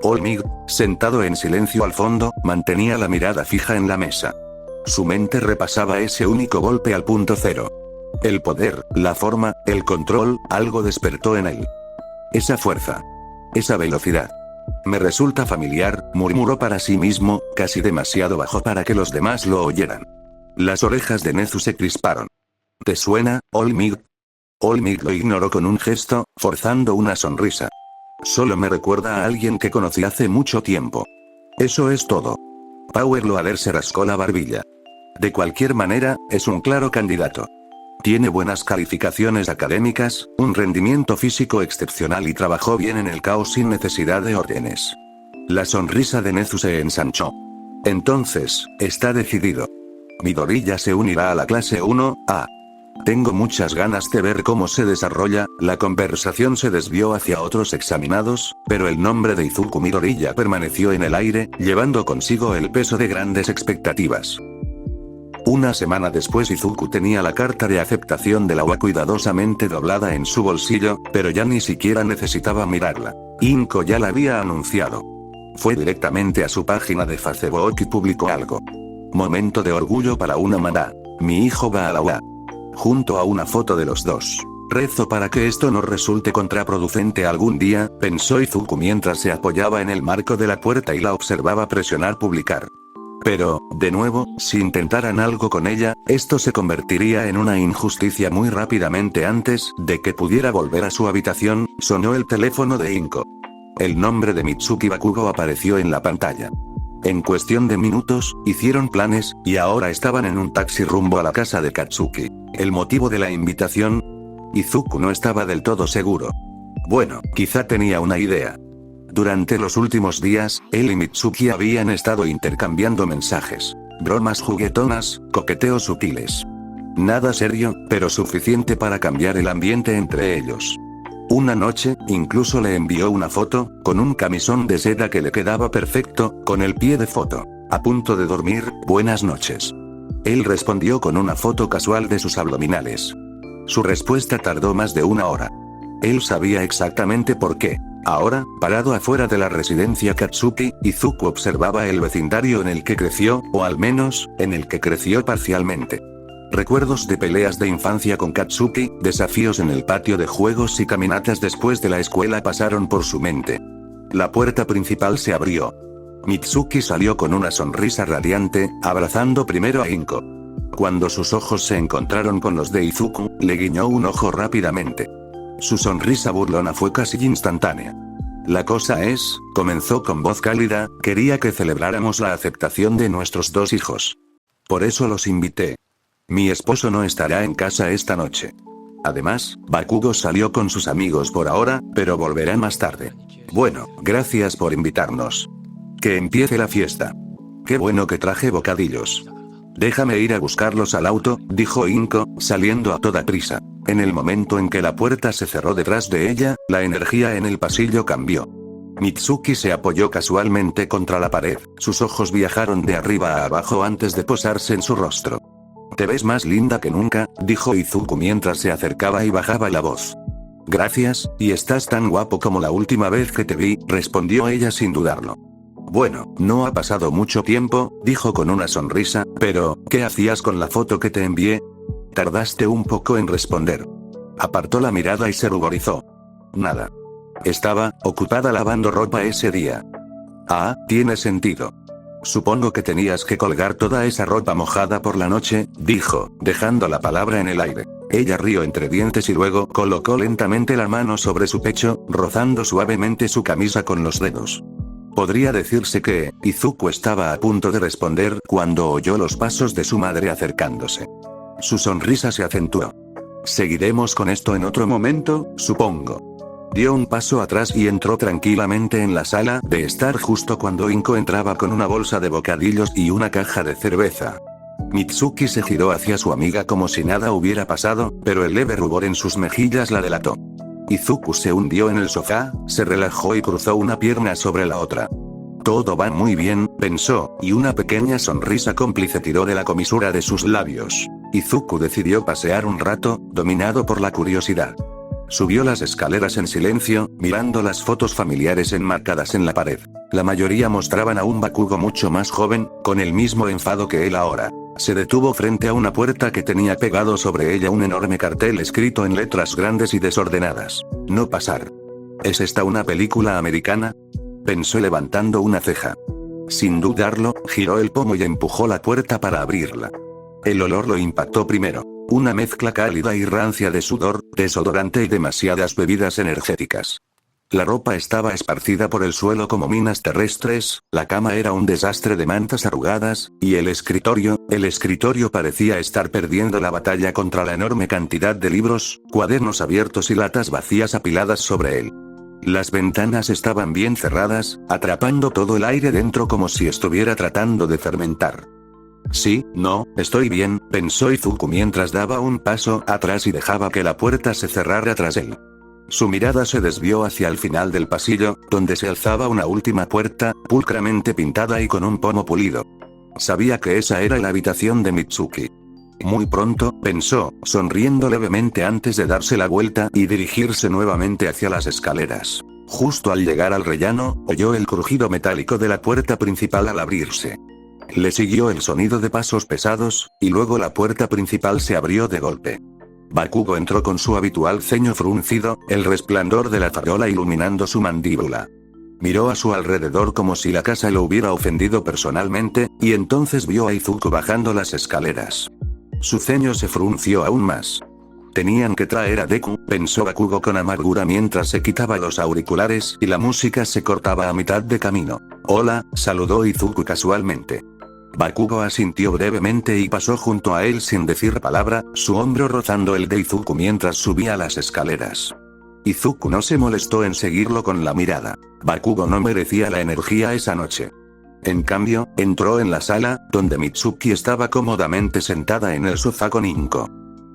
Olmig, sentado en silencio al fondo, mantenía la mirada fija en la mesa. Su mente repasaba ese único golpe al punto cero. El poder, la forma, el control, algo despertó en él. Esa fuerza. Esa velocidad. Me resulta familiar, murmuró para sí mismo, casi demasiado bajo para que los demás lo oyeran. Las orejas de Nezu se crisparon. ¿Te suena, Olmig? Olmig lo ignoró con un gesto, forzando una sonrisa. Solo me recuerda a alguien que conocí hace mucho tiempo. Eso es todo. Power Loader se rascó la barbilla. De cualquier manera, es un claro candidato. Tiene buenas calificaciones académicas, un rendimiento físico excepcional y trabajó bien en el caos sin necesidad de órdenes. La sonrisa de Nezu se ensanchó. Entonces, está decidido. Midori ya se unirá a la clase 1A. Tengo muchas ganas de ver cómo se desarrolla. La conversación se desvió hacia otros examinados, pero el nombre de Izuku Midori ya permaneció en el aire, llevando consigo el peso de grandes expectativas. Una semana después Izuku tenía la carta de aceptación de la UA cuidadosamente doblada en su bolsillo, pero ya ni siquiera necesitaba mirarla. Inko ya la había anunciado. Fue directamente a su página de Facebook y publicó algo. Momento de orgullo para una mamá. Mi hijo va a la UA. Junto a una foto de los dos. Rezo para que esto no resulte contraproducente algún día, pensó Izuku mientras se apoyaba en el marco de la puerta y la observaba presionar publicar. Pero, de nuevo, si intentaran algo con ella, esto se convertiría en una injusticia muy rápidamente. Antes de que pudiera volver a su habitación, sonó el teléfono de Inko. El nombre de Mitsuki Bakugo apareció en la pantalla. En cuestión de minutos, hicieron planes, y ahora estaban en un taxi rumbo a la casa de Katsuki. ¿El motivo de la invitación? Izuku no estaba del todo seguro. Bueno, quizá tenía una idea. Durante los últimos días, él y Mitsuki habían estado intercambiando mensajes. Bromas juguetonas, coqueteos sutiles. Nada serio, pero suficiente para cambiar el ambiente entre ellos. Una noche, incluso le envió una foto, con un camisón de seda que le quedaba perfecto, con el pie de foto. A punto de dormir, buenas noches. Él respondió con una foto casual de sus abdominales. Su respuesta tardó más de una hora. Él sabía exactamente por qué. Ahora, parado afuera de la residencia Katsuki, Izuku observaba el vecindario en el que creció, o al menos, en el que creció parcialmente. Recuerdos de peleas de infancia con Katsuki, desafíos en el patio de juegos y caminatas después de la escuela pasaron por su mente. La puerta principal se abrió. Mitsuki salió con una sonrisa radiante, abrazando primero a Inko. Cuando sus ojos se encontraron con los de Izuku, le guiñó un ojo rápidamente. Su sonrisa burlona fue casi instantánea. La cosa es, comenzó con voz cálida, quería que celebráramos la aceptación de nuestros dos hijos. Por eso los invité. Mi esposo no estará en casa esta noche. Además, Bakugo salió con sus amigos por ahora, pero volverá más tarde. Bueno, gracias por invitarnos. Que empiece la fiesta. Qué bueno que traje bocadillos. Déjame ir a buscarlos al auto, dijo Inko, saliendo a toda prisa. En el momento en que la puerta se cerró detrás de ella, la energía en el pasillo cambió. Mitsuki se apoyó casualmente contra la pared, sus ojos viajaron de arriba a abajo antes de posarse en su rostro. Te ves más linda que nunca, dijo Izuku mientras se acercaba y bajaba la voz. Gracias, y estás tan guapo como la última vez que te vi, respondió ella sin dudarlo. Bueno, no ha pasado mucho tiempo, dijo con una sonrisa, pero, ¿qué hacías con la foto que te envié? Tardaste un poco en responder. Apartó la mirada y se ruborizó. Nada. Estaba ocupada lavando ropa ese día. Ah, tiene sentido. Supongo que tenías que colgar toda esa ropa mojada por la noche, dijo, dejando la palabra en el aire. Ella rió entre dientes y luego colocó lentamente la mano sobre su pecho, rozando suavemente su camisa con los dedos. Podría decirse que, Izuku estaba a punto de responder cuando oyó los pasos de su madre acercándose. Su sonrisa se acentuó. Seguiremos con esto en otro momento, supongo. Dio un paso atrás y entró tranquilamente en la sala de estar justo cuando Inko entraba con una bolsa de bocadillos y una caja de cerveza. Mitsuki se giró hacia su amiga como si nada hubiera pasado, pero el leve rubor en sus mejillas la delató. Izuku se hundió en el sofá, se relajó y cruzó una pierna sobre la otra. Todo va muy bien, pensó, y una pequeña sonrisa cómplice tiró de la comisura de sus labios. Izuku decidió pasear un rato, dominado por la curiosidad. Subió las escaleras en silencio, mirando las fotos familiares enmarcadas en la pared. La mayoría mostraban a un Bakugo mucho más joven, con el mismo enfado que él ahora. Se detuvo frente a una puerta que tenía pegado sobre ella un enorme cartel escrito en letras grandes y desordenadas. No pasar. ¿Es esta una película americana? Pensó levantando una ceja. Sin dudarlo, giró el pomo y empujó la puerta para abrirla. El olor lo impactó primero. Una mezcla cálida y rancia de sudor, desodorante y demasiadas bebidas energéticas. La ropa estaba esparcida por el suelo como minas terrestres, la cama era un desastre de mantas arrugadas, y el escritorio parecía estar perdiendo la batalla contra la enorme cantidad de libros, cuadernos abiertos y latas vacías apiladas sobre él. Las ventanas estaban bien cerradas, atrapando todo el aire dentro como si estuviera tratando de fermentar. Sí, no, estoy bien, pensó Izuku mientras daba un paso atrás y dejaba que la puerta se cerrara tras él. Su mirada se desvió hacia el final del pasillo, donde se alzaba una última puerta, pulcramente pintada y con un pomo pulido. Sabía que esa era la habitación de Mitsuki. Muy pronto, pensó, sonriendo levemente antes de darse la vuelta y dirigirse nuevamente hacia las escaleras. Justo al llegar al rellano, oyó el crujido metálico de la puerta principal al abrirse. Le siguió el sonido de pasos pesados, y luego la puerta principal se abrió de golpe. Bakugo entró con su habitual ceño fruncido, el resplandor de la farola iluminando su mandíbula. Miró a su alrededor como si la casa lo hubiera ofendido personalmente, y entonces vio a Izuku bajando las escaleras. Su ceño se frunció aún más. Tenían que traer a Deku, pensó Bakugo con amargura mientras se quitaba los auriculares y la música se cortaba a mitad de camino. Hola, saludó Izuku casualmente. Bakugo asintió brevemente y pasó junto a él sin decir palabra, su hombro rozando el de Izuku mientras subía las escaleras. Izuku no se molestó en seguirlo con la mirada. Bakugo no merecía la energía esa noche. En cambio, entró en la sala, donde Mitsuki estaba cómodamente sentada en el sofá con Inko.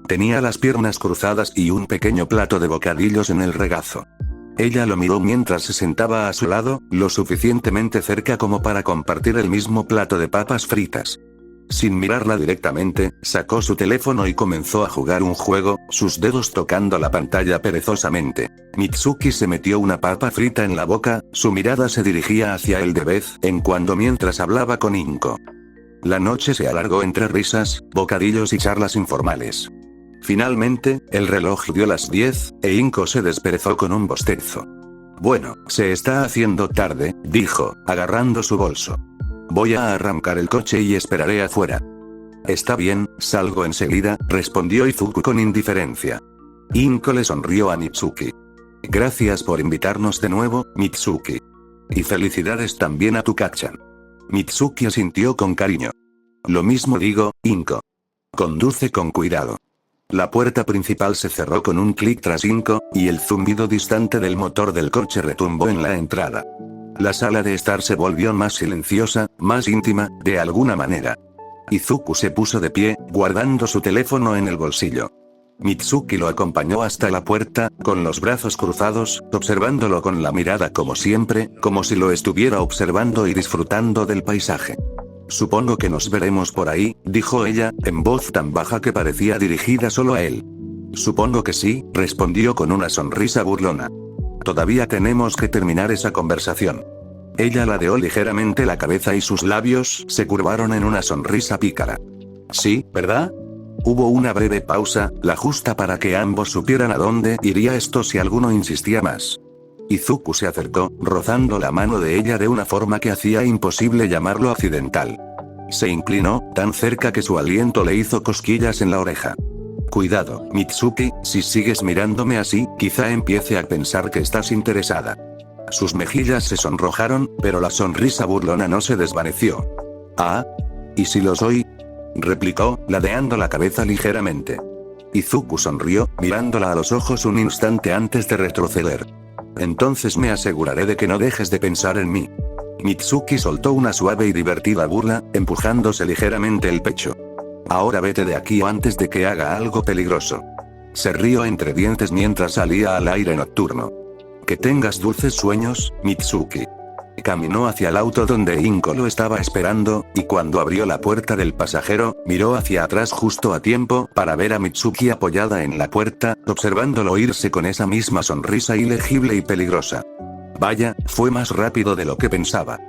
Tenía las piernas cruzadas y un pequeño plato de bocadillos en el regazo. Ella lo miró mientras se sentaba a su lado, lo suficientemente cerca como para compartir el mismo plato de papas fritas. Sin mirarla directamente, sacó su teléfono y comenzó a jugar un juego, sus dedos tocando la pantalla perezosamente. Mitsuki se metió una papa frita en la boca, su mirada se dirigía hacia él de vez en cuando mientras hablaba con Inko. La noche se alargó entre risas, bocadillos y charlas informales. Finalmente, el reloj dio las 10, e Inko se desperezó con un bostezo. Bueno, se está haciendo tarde, dijo, agarrando su bolso. Voy a arrancar el coche y esperaré afuera. Está bien, salgo enseguida, respondió Izuku con indiferencia. Inko le sonrió a Mitsuki. Gracias por invitarnos de nuevo, Mitsuki. Y felicidades también a tu Kachan. Mitsuki asintió con cariño. Lo mismo digo, Inko. Conduce con cuidado. La puerta principal se cerró con un clic tras Inko, y el zumbido distante del motor del coche retumbó en la entrada. La sala de estar se volvió más silenciosa, más íntima, de alguna manera. Izuku se puso de pie, guardando su teléfono en el bolsillo. Mitsuki lo acompañó hasta la puerta, con los brazos cruzados, observándolo con la mirada como siempre, como si lo estuviera observando y disfrutando del paisaje. Supongo que nos veremos por ahí, dijo ella, en voz tan baja que parecía dirigida solo a él. Supongo que sí, respondió con una sonrisa burlona. Todavía tenemos que terminar esa conversación. Ella ladeó ligeramente la cabeza y sus labios se curvaron en una sonrisa pícara. Sí, ¿verdad? Hubo una breve pausa, la justa para que ambos supieran a dónde iría esto si alguno insistía más. Izuku se acercó, rozando la mano de ella de una forma que hacía imposible llamarlo accidental. Se inclinó, tan cerca que su aliento le hizo cosquillas en la oreja. Cuidado, Mitsuki, si sigues mirándome así, quizá empiece a pensar que estás interesada. Sus mejillas se sonrojaron, pero la sonrisa burlona no se desvaneció. Ah, ¿y si lo soy? replicó, ladeando la cabeza ligeramente. Izuku sonrió, mirándola a los ojos un instante antes de retroceder. Entonces me aseguraré de que no dejes de pensar en mí. Mitsuki soltó una suave y divertida burla, empujándose ligeramente el pecho. Ahora vete de aquí o antes de que haga algo peligroso. Se rió entre dientes mientras salía al aire nocturno. Que tengas dulces sueños, Mitsuki. Caminó hacia el auto donde Inko lo estaba esperando, y cuando abrió la puerta del pasajero, miró hacia atrás justo a tiempo para ver a Mitsuki apoyada en la puerta, observándolo irse con esa misma sonrisa ilegible y peligrosa. Vaya, fue más rápido de lo que pensaba.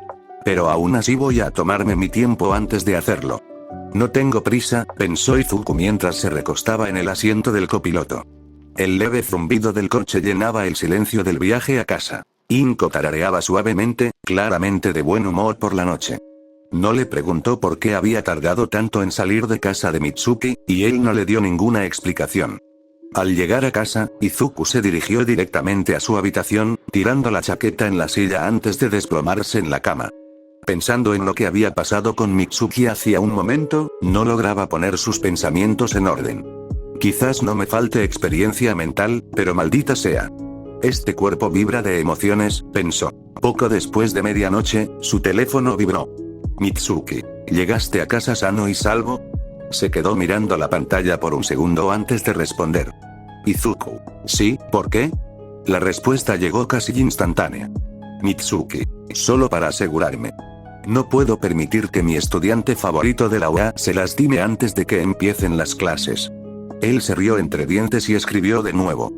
Pero aún así voy a tomarme mi tiempo antes de hacerlo. No tengo prisa, pensó Izuku mientras se recostaba en el asiento del copiloto. El leve zumbido del coche llenaba el silencio del viaje a casa. Inko tarareaba suavemente, claramente de buen humor por la noche. No le preguntó por qué había tardado tanto en salir de casa de Mitsuki, y él no le dio ninguna explicación. Al llegar a casa, Izuku se dirigió directamente a su habitación, tirando la chaqueta en la silla antes de desplomarse en la cama. Pensando en lo que había pasado con Mitsuki hacía un momento, no lograba poner sus pensamientos en orden. Quizás no me falte experiencia mental, pero maldita sea. Este cuerpo vibra de emociones, pensó. Poco después de medianoche, su teléfono vibró. Mitsuki, ¿llegaste a casa sano y salvo? Se quedó mirando la pantalla por un segundo antes de responder. Izuku, sí, ¿por qué? La respuesta llegó casi instantánea. Mitsuki, solo para asegurarme. No puedo permitir que mi estudiante favorito de la UA se lastime antes de que empiecen las clases. Él se rió entre dientes y escribió de nuevo.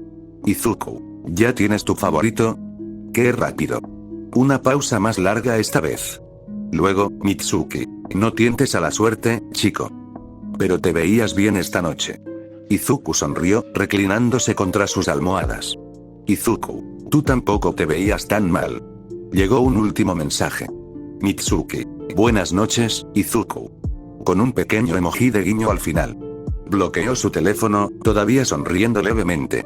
Izuku, ¿ya tienes tu favorito? ¡Qué rápido! Una pausa más larga esta vez. Luego, Mitsuki, no tientes a la suerte, chico. Pero te veías bien esta noche. Izuku sonrió, reclinándose contra sus almohadas. Izuku, tú tampoco te veías tan mal. Llegó un último mensaje. Mitsuki, buenas noches, Izuku. Con un pequeño emoji de guiño al final. Bloqueó su teléfono, todavía sonriendo levemente.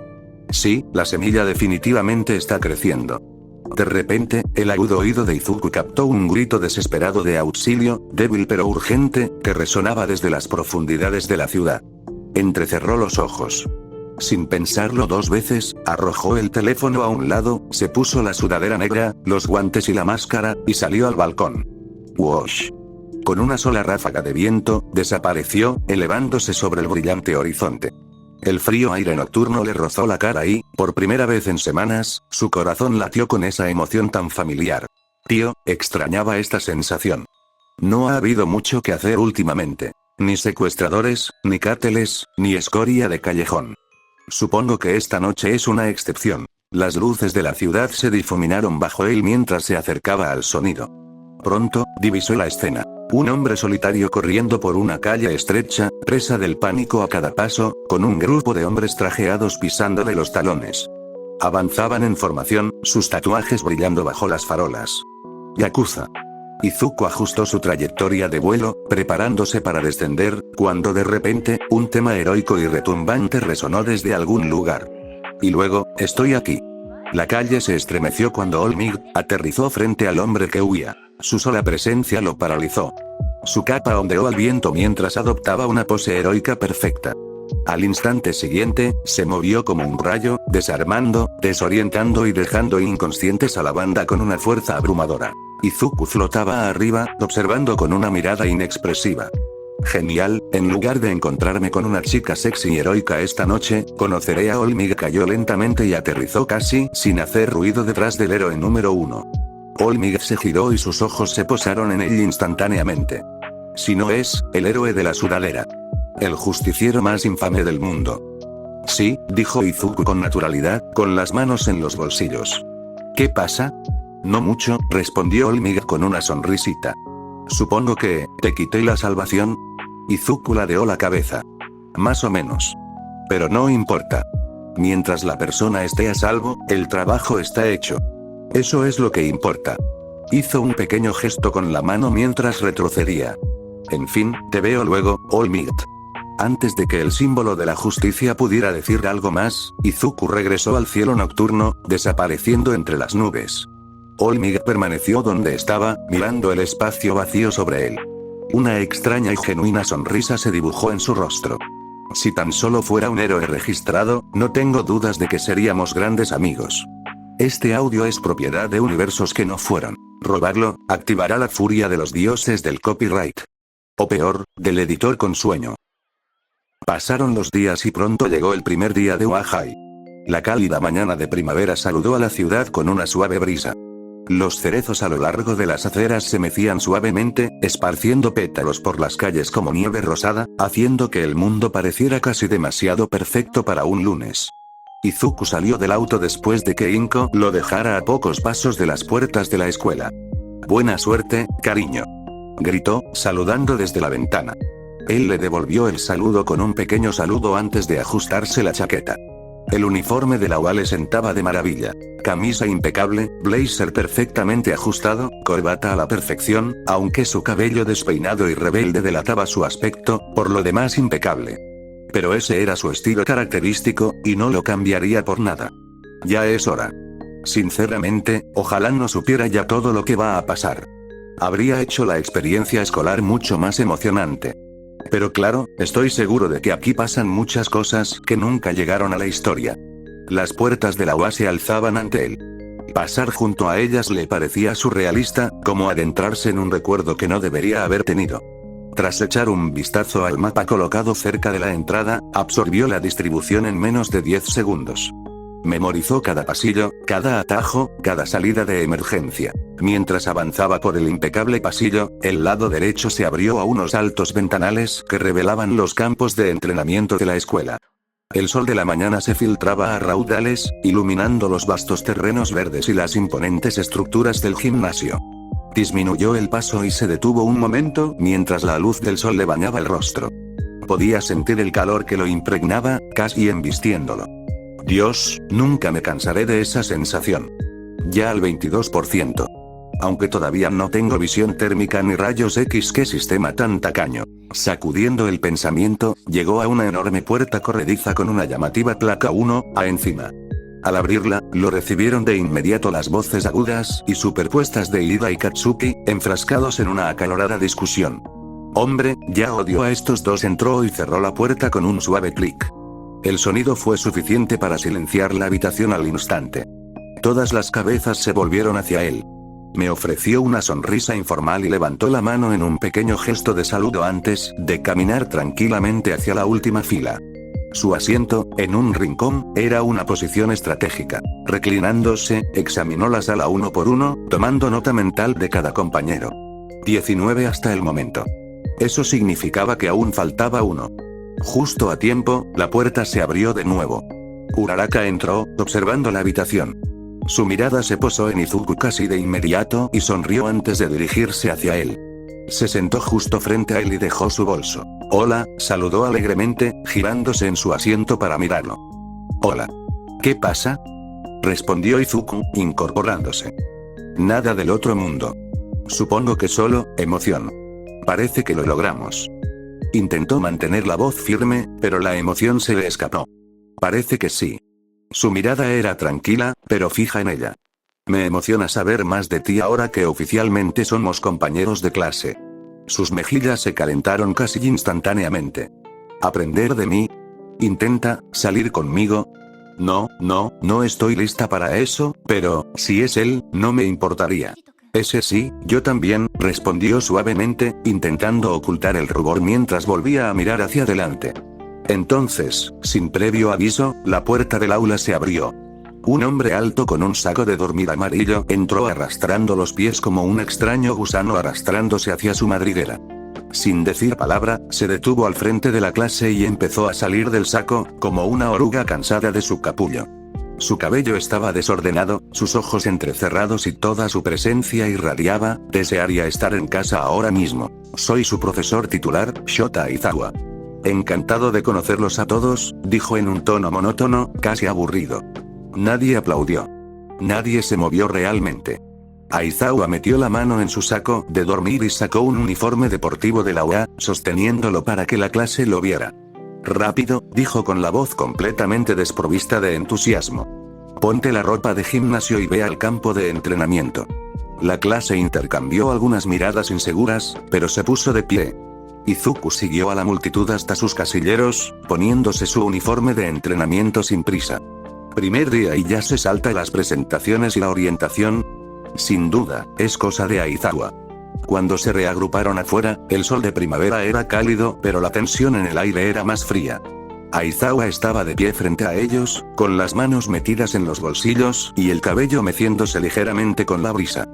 Sí, la semilla definitivamente está creciendo. De repente, el agudo oído de Izuku captó un grito desesperado de auxilio, débil pero urgente, que resonaba desde las profundidades de la ciudad. Entrecerró los ojos. Sin pensarlo dos veces, arrojó el teléfono a un lado, se puso la sudadera negra, los guantes y la máscara, y salió al balcón. ¡Wosh! Con una sola ráfaga de viento, desapareció, elevándose sobre el brillante horizonte. El frío aire nocturno le rozó la cara y, por primera vez en semanas, su corazón latió con esa emoción tan familiar. Tío, extrañaba esta sensación. No ha habido mucho que hacer últimamente. Ni secuestradores, ni cárteles, ni escoria de callejón. Supongo que esta noche es una excepción. Las luces de la ciudad se difuminaron bajo él mientras se acercaba al sonido. Pronto, divisó la escena. Un hombre solitario corriendo por una calle estrecha, presa del pánico a cada paso, con un grupo de hombres trajeados pisándole los talones. Avanzaban en formación, sus tatuajes brillando bajo las farolas. Yakuza. Izuku ajustó su trayectoria de vuelo, preparándose para descender, cuando de repente, un tema heroico y retumbante resonó desde algún lugar. Y luego, estoy aquí. La calle se estremeció cuando Olmig aterrizó frente al hombre que huía. Su sola presencia lo paralizó. Su capa ondeó al viento mientras adoptaba una pose heroica perfecta. Al instante siguiente, se movió como un rayo, desarmando, desorientando y dejando inconscientes a la banda con una fuerza abrumadora. Izuku flotaba arriba, observando con una mirada inexpresiva. Genial, en lugar de encontrarme con una chica sexy y heroica esta noche, conoceré a Olmig. Cayó lentamente y aterrizó casi sin hacer ruido detrás del héroe número 1. Olmig se giró y sus ojos se posaron en él instantáneamente. Si no es, el héroe de la sudadera. El justiciero más infame del mundo. Sí, dijo Izuku con naturalidad, con las manos en los bolsillos. ¿Qué pasa? No mucho, respondió Olmig con una sonrisita. Supongo que, ¿te quité la salvación? Izuku ladeó la cabeza. Más o menos. Pero no importa. Mientras la persona esté a salvo, el trabajo está hecho. Eso es lo que importa. Hizo un pequeño gesto con la mano mientras retrocedía. En fin, te veo luego, Olmig. Antes de que el símbolo de la justicia pudiera decir algo más, Izuku regresó al cielo nocturno, desapareciendo entre las nubes. Olmig permaneció donde estaba, mirando el espacio vacío sobre él. Una extraña y genuina sonrisa se dibujó en su rostro. Si tan solo fuera un héroe registrado, no tengo dudas de que seríamos grandes amigos. Este audio es propiedad de universos que no fueron. Robarlo, activará la furia de los dioses del copyright. O peor, del editor con sueño. Pasaron los días y pronto llegó el primer día de Wahai. La cálida mañana de primavera saludó a la ciudad con una suave brisa. Los cerezos a lo largo de las aceras se mecían suavemente, esparciendo pétalos por las calles como nieve rosada, haciendo que el mundo pareciera casi demasiado perfecto para un lunes. Izuku salió del auto después de que Inko lo dejara a pocos pasos de las puertas de la escuela. «Buena suerte, cariño», gritó, saludando desde la ventana. Él le devolvió el saludo con un pequeño saludo antes de ajustarse la chaqueta. El uniforme de la UA le sentaba de maravilla. Camisa impecable, blazer perfectamente ajustado, corbata a la perfección, aunque su cabello despeinado y rebelde delataba su aspecto, por lo demás impecable. Pero ese era su estilo característico, y no lo cambiaría por nada. Ya es hora. Sinceramente, ojalá no supiera ya todo lo que va a pasar. Habría hecho la experiencia escolar mucho más emocionante. Pero claro, estoy seguro de que aquí pasan muchas cosas que nunca llegaron a la historia. Las puertas de la UA se alzaban ante él. Pasar junto a ellas le parecía surrealista, como adentrarse en un recuerdo que no debería haber tenido. Tras echar un vistazo al mapa colocado cerca de la entrada, absorbió la distribución en menos de 10 segundos. Memorizó cada pasillo, cada atajo, cada salida de emergencia. Mientras avanzaba por el impecable pasillo, el lado derecho se abrió a unos altos ventanales que revelaban los campos de entrenamiento de la escuela. El sol de la mañana se filtraba a raudales, iluminando los vastos terrenos verdes y las imponentes estructuras del gimnasio. Disminuyó el paso y se detuvo un momento mientras la luz del sol le bañaba el rostro. Podía sentir el calor que lo impregnaba, casi embistiéndolo. Dios, nunca me cansaré de esa sensación. Ya al 22%. Aunque todavía no tengo visión térmica ni rayos X, ¿qué sistema tan tacaño? Sacudiendo el pensamiento, llegó a una enorme puerta corrediza con una llamativa placa 1A encima. Al abrirla, lo recibieron de inmediato las voces agudas y superpuestas de Ida y Katsuki, enfrascados en una acalorada discusión. Hombre, ya odio a estos dos. Entró y cerró la puerta con un suave clic. El sonido fue suficiente para silenciar la habitación al instante. Todas las cabezas se volvieron hacia él. Me ofreció una sonrisa informal y levantó la mano en un pequeño gesto de saludo antes de caminar tranquilamente hacia la última fila. Su asiento, en un rincón, era una posición estratégica. Reclinándose, examinó la sala uno por uno, tomando nota mental de cada compañero. 19 hasta el momento. Eso significaba que aún faltaba uno. Justo a tiempo, la puerta se abrió de nuevo. Uraraka entró, observando la habitación. Su mirada se posó en Izuku casi de inmediato y sonrió antes de dirigirse hacia él. Se sentó justo frente a él y dejó su bolso. Hola, saludó alegremente, girándose en su asiento para mirarlo. Hola. ¿Qué pasa? Respondió Izuku, incorporándose. Nada del otro mundo. Supongo que solo, emoción. Parece que lo logramos. Intentó mantener la voz firme, pero la emoción se le escapó. Parece que sí. Su mirada era tranquila, pero fija en ella. Me emociona saber más de ti ahora que oficialmente somos compañeros de clase. Sus mejillas se calentaron casi instantáneamente. ¿Aprender de mí? ¿Intenta salir conmigo? No estoy lista para eso, pero, si es él, no me importaría. Ese sí, yo también, respondió suavemente, intentando ocultar el rubor mientras volvía a mirar hacia adelante. Entonces, sin previo aviso, la puerta del aula se abrió. Un hombre alto con un saco de dormir amarillo entró arrastrando los pies como un extraño gusano arrastrándose hacia su madriguera. Sin decir palabra, se detuvo al frente de la clase y empezó a salir del saco, como una oruga cansada de su capullo. Su cabello estaba desordenado, sus ojos entrecerrados y toda su presencia irradiaba, desearía estar en casa ahora mismo. Soy su profesor titular, Shota Aizawa. Encantado de conocerlos a todos, dijo en un tono monótono, casi aburrido. Nadie aplaudió. Nadie se movió realmente. Aizawa metió la mano en su saco de dormir y sacó un uniforme deportivo de la UA, sosteniéndolo para que la clase lo viera. Rápido, dijo con la voz completamente desprovista de entusiasmo. Ponte la ropa de gimnasio y ve al campo de entrenamiento. La clase intercambió algunas miradas inseguras, pero se puso de pie. Izuku siguió a la multitud hasta sus casilleros, poniéndose su uniforme de entrenamiento sin prisa. Primer día y ya se salta las presentaciones y la orientación. Sin duda, es cosa de Aizawa. Cuando se reagruparon afuera, el sol de primavera era cálido, pero la tensión en el aire era más fría. Aizawa estaba de pie frente a ellos, con las manos metidas en los bolsillos y el cabello meciéndose ligeramente con la brisa.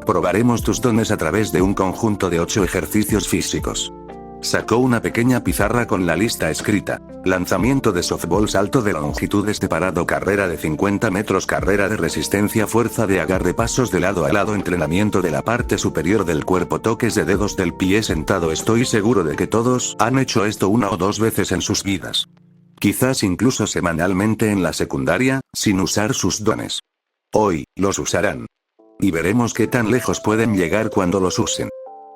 Probaremos tus dones a través de un conjunto de 8 ejercicios físicos. Sacó una pequeña pizarra con la lista escrita. Lanzamiento de softball, salto de longitudes de parado, carrera de 50 metros, carrera de resistencia, fuerza de agarre, pasos de lado a lado, entrenamiento de la parte superior del cuerpo, toques de dedos del pie sentado. Estoy seguro de que todos han hecho esto 1 o 2 veces en sus vidas. Quizás incluso semanalmente en la secundaria, sin usar sus dones. Hoy, los usarán. Y veremos qué tan lejos pueden llegar cuando los usen.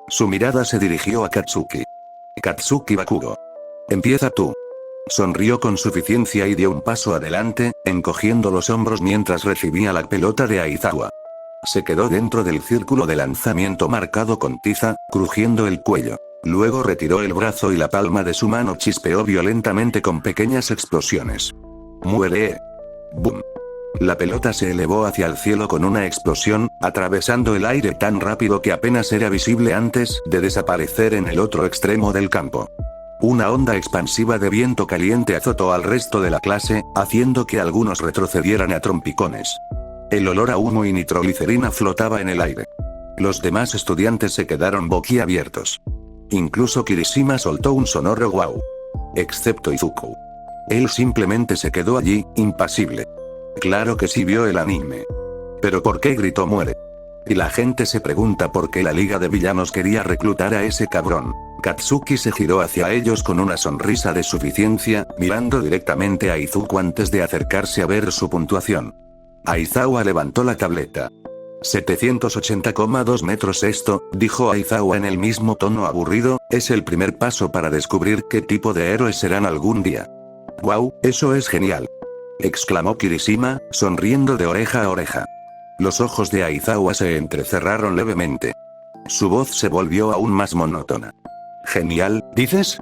Su mirada se dirigió a Katsuki. Katsuki Bakugo. Empieza tú. Sonrió con suficiencia y dio un paso adelante, encogiendo los hombros mientras recibía la pelota de Aizawa. Se quedó dentro del círculo de lanzamiento marcado con tiza, crujiendo el cuello. Luego retiró el brazo y la palma de su mano chispeó violentamente con pequeñas explosiones. ¡Muere! ¡Bum! La pelota se elevó hacia el cielo con una explosión, atravesando el aire tan rápido que apenas era visible antes de desaparecer en el otro extremo del campo. Una onda expansiva de viento caliente azotó al resto de la clase, haciendo que algunos retrocedieran a trompicones. El olor a humo y nitroglicerina flotaba en el aire. Los demás estudiantes se quedaron boquiabiertos. Incluso Kirishima soltó un sonoro guau. Excepto Izuku. Él simplemente se quedó allí, impasible. Claro que sí vio el anime. ¿Pero por qué gritó muere? Y la gente se pregunta por qué la Liga de Villanos quería reclutar a ese cabrón. Katsuki se giró hacia ellos con una sonrisa de suficiencia, mirando directamente a Izuku antes de acercarse a ver su puntuación. Aizawa levantó la tableta. 780,2 metros. Esto, dijo Aizawa en el mismo tono aburrido, es el primer paso para descubrir qué tipo de héroes serán algún día. ¡Wow, eso es genial!, exclamó Kirishima, sonriendo de oreja a oreja. Los ojos de Aizawa se entrecerraron levemente. Su voz se volvió aún más monótona. ¿Genial, dices?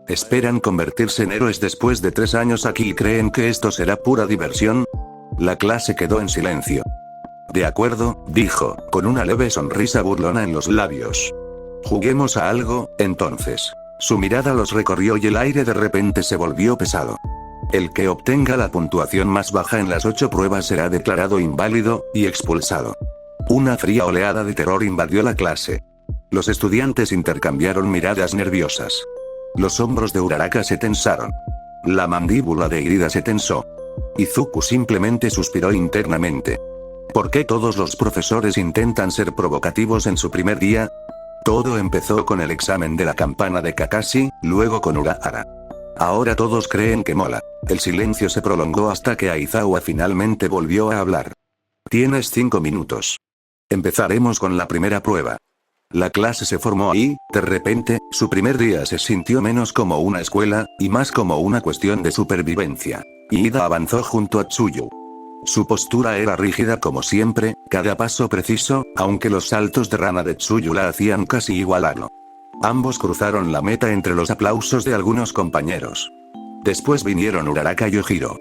¿Esperan convertirse en héroes después de 3 años aquí y creen que esto será pura diversión? La clase quedó en silencio. De acuerdo, dijo, con una leve sonrisa burlona en los labios. Juguemos a algo, entonces. Su mirada los recorrió y el aire de repente se volvió pesado. El que obtenga la puntuación más baja en las 8 pruebas será declarado inválido y expulsado. Una fría oleada de terror invadió la clase. Los estudiantes intercambiaron miradas nerviosas. Los hombros de Uraraka se tensaron. La mandíbula de Irida se tensó. Izuku simplemente suspiró internamente. ¿Por qué todos los profesores intentan ser provocativos en su primer día? Todo empezó con el examen de la campana de Kakashi, luego con Urahara. Ahora todos creen que mola. El silencio se prolongó hasta que Aizawa finalmente volvió a hablar. Tienes 5 minutos. Empezaremos con la primera prueba. La clase se formó y, de repente, su primer día se sintió menos como una escuela, y más como una cuestión de supervivencia. Iida avanzó junto a Tsuyu. Su postura era rígida como siempre, cada paso preciso, aunque los saltos de rana de Tsuyu la hacían casi igualarlo. Ambos cruzaron la meta entre los aplausos de algunos compañeros. Después vinieron Uraraka y Ojiro.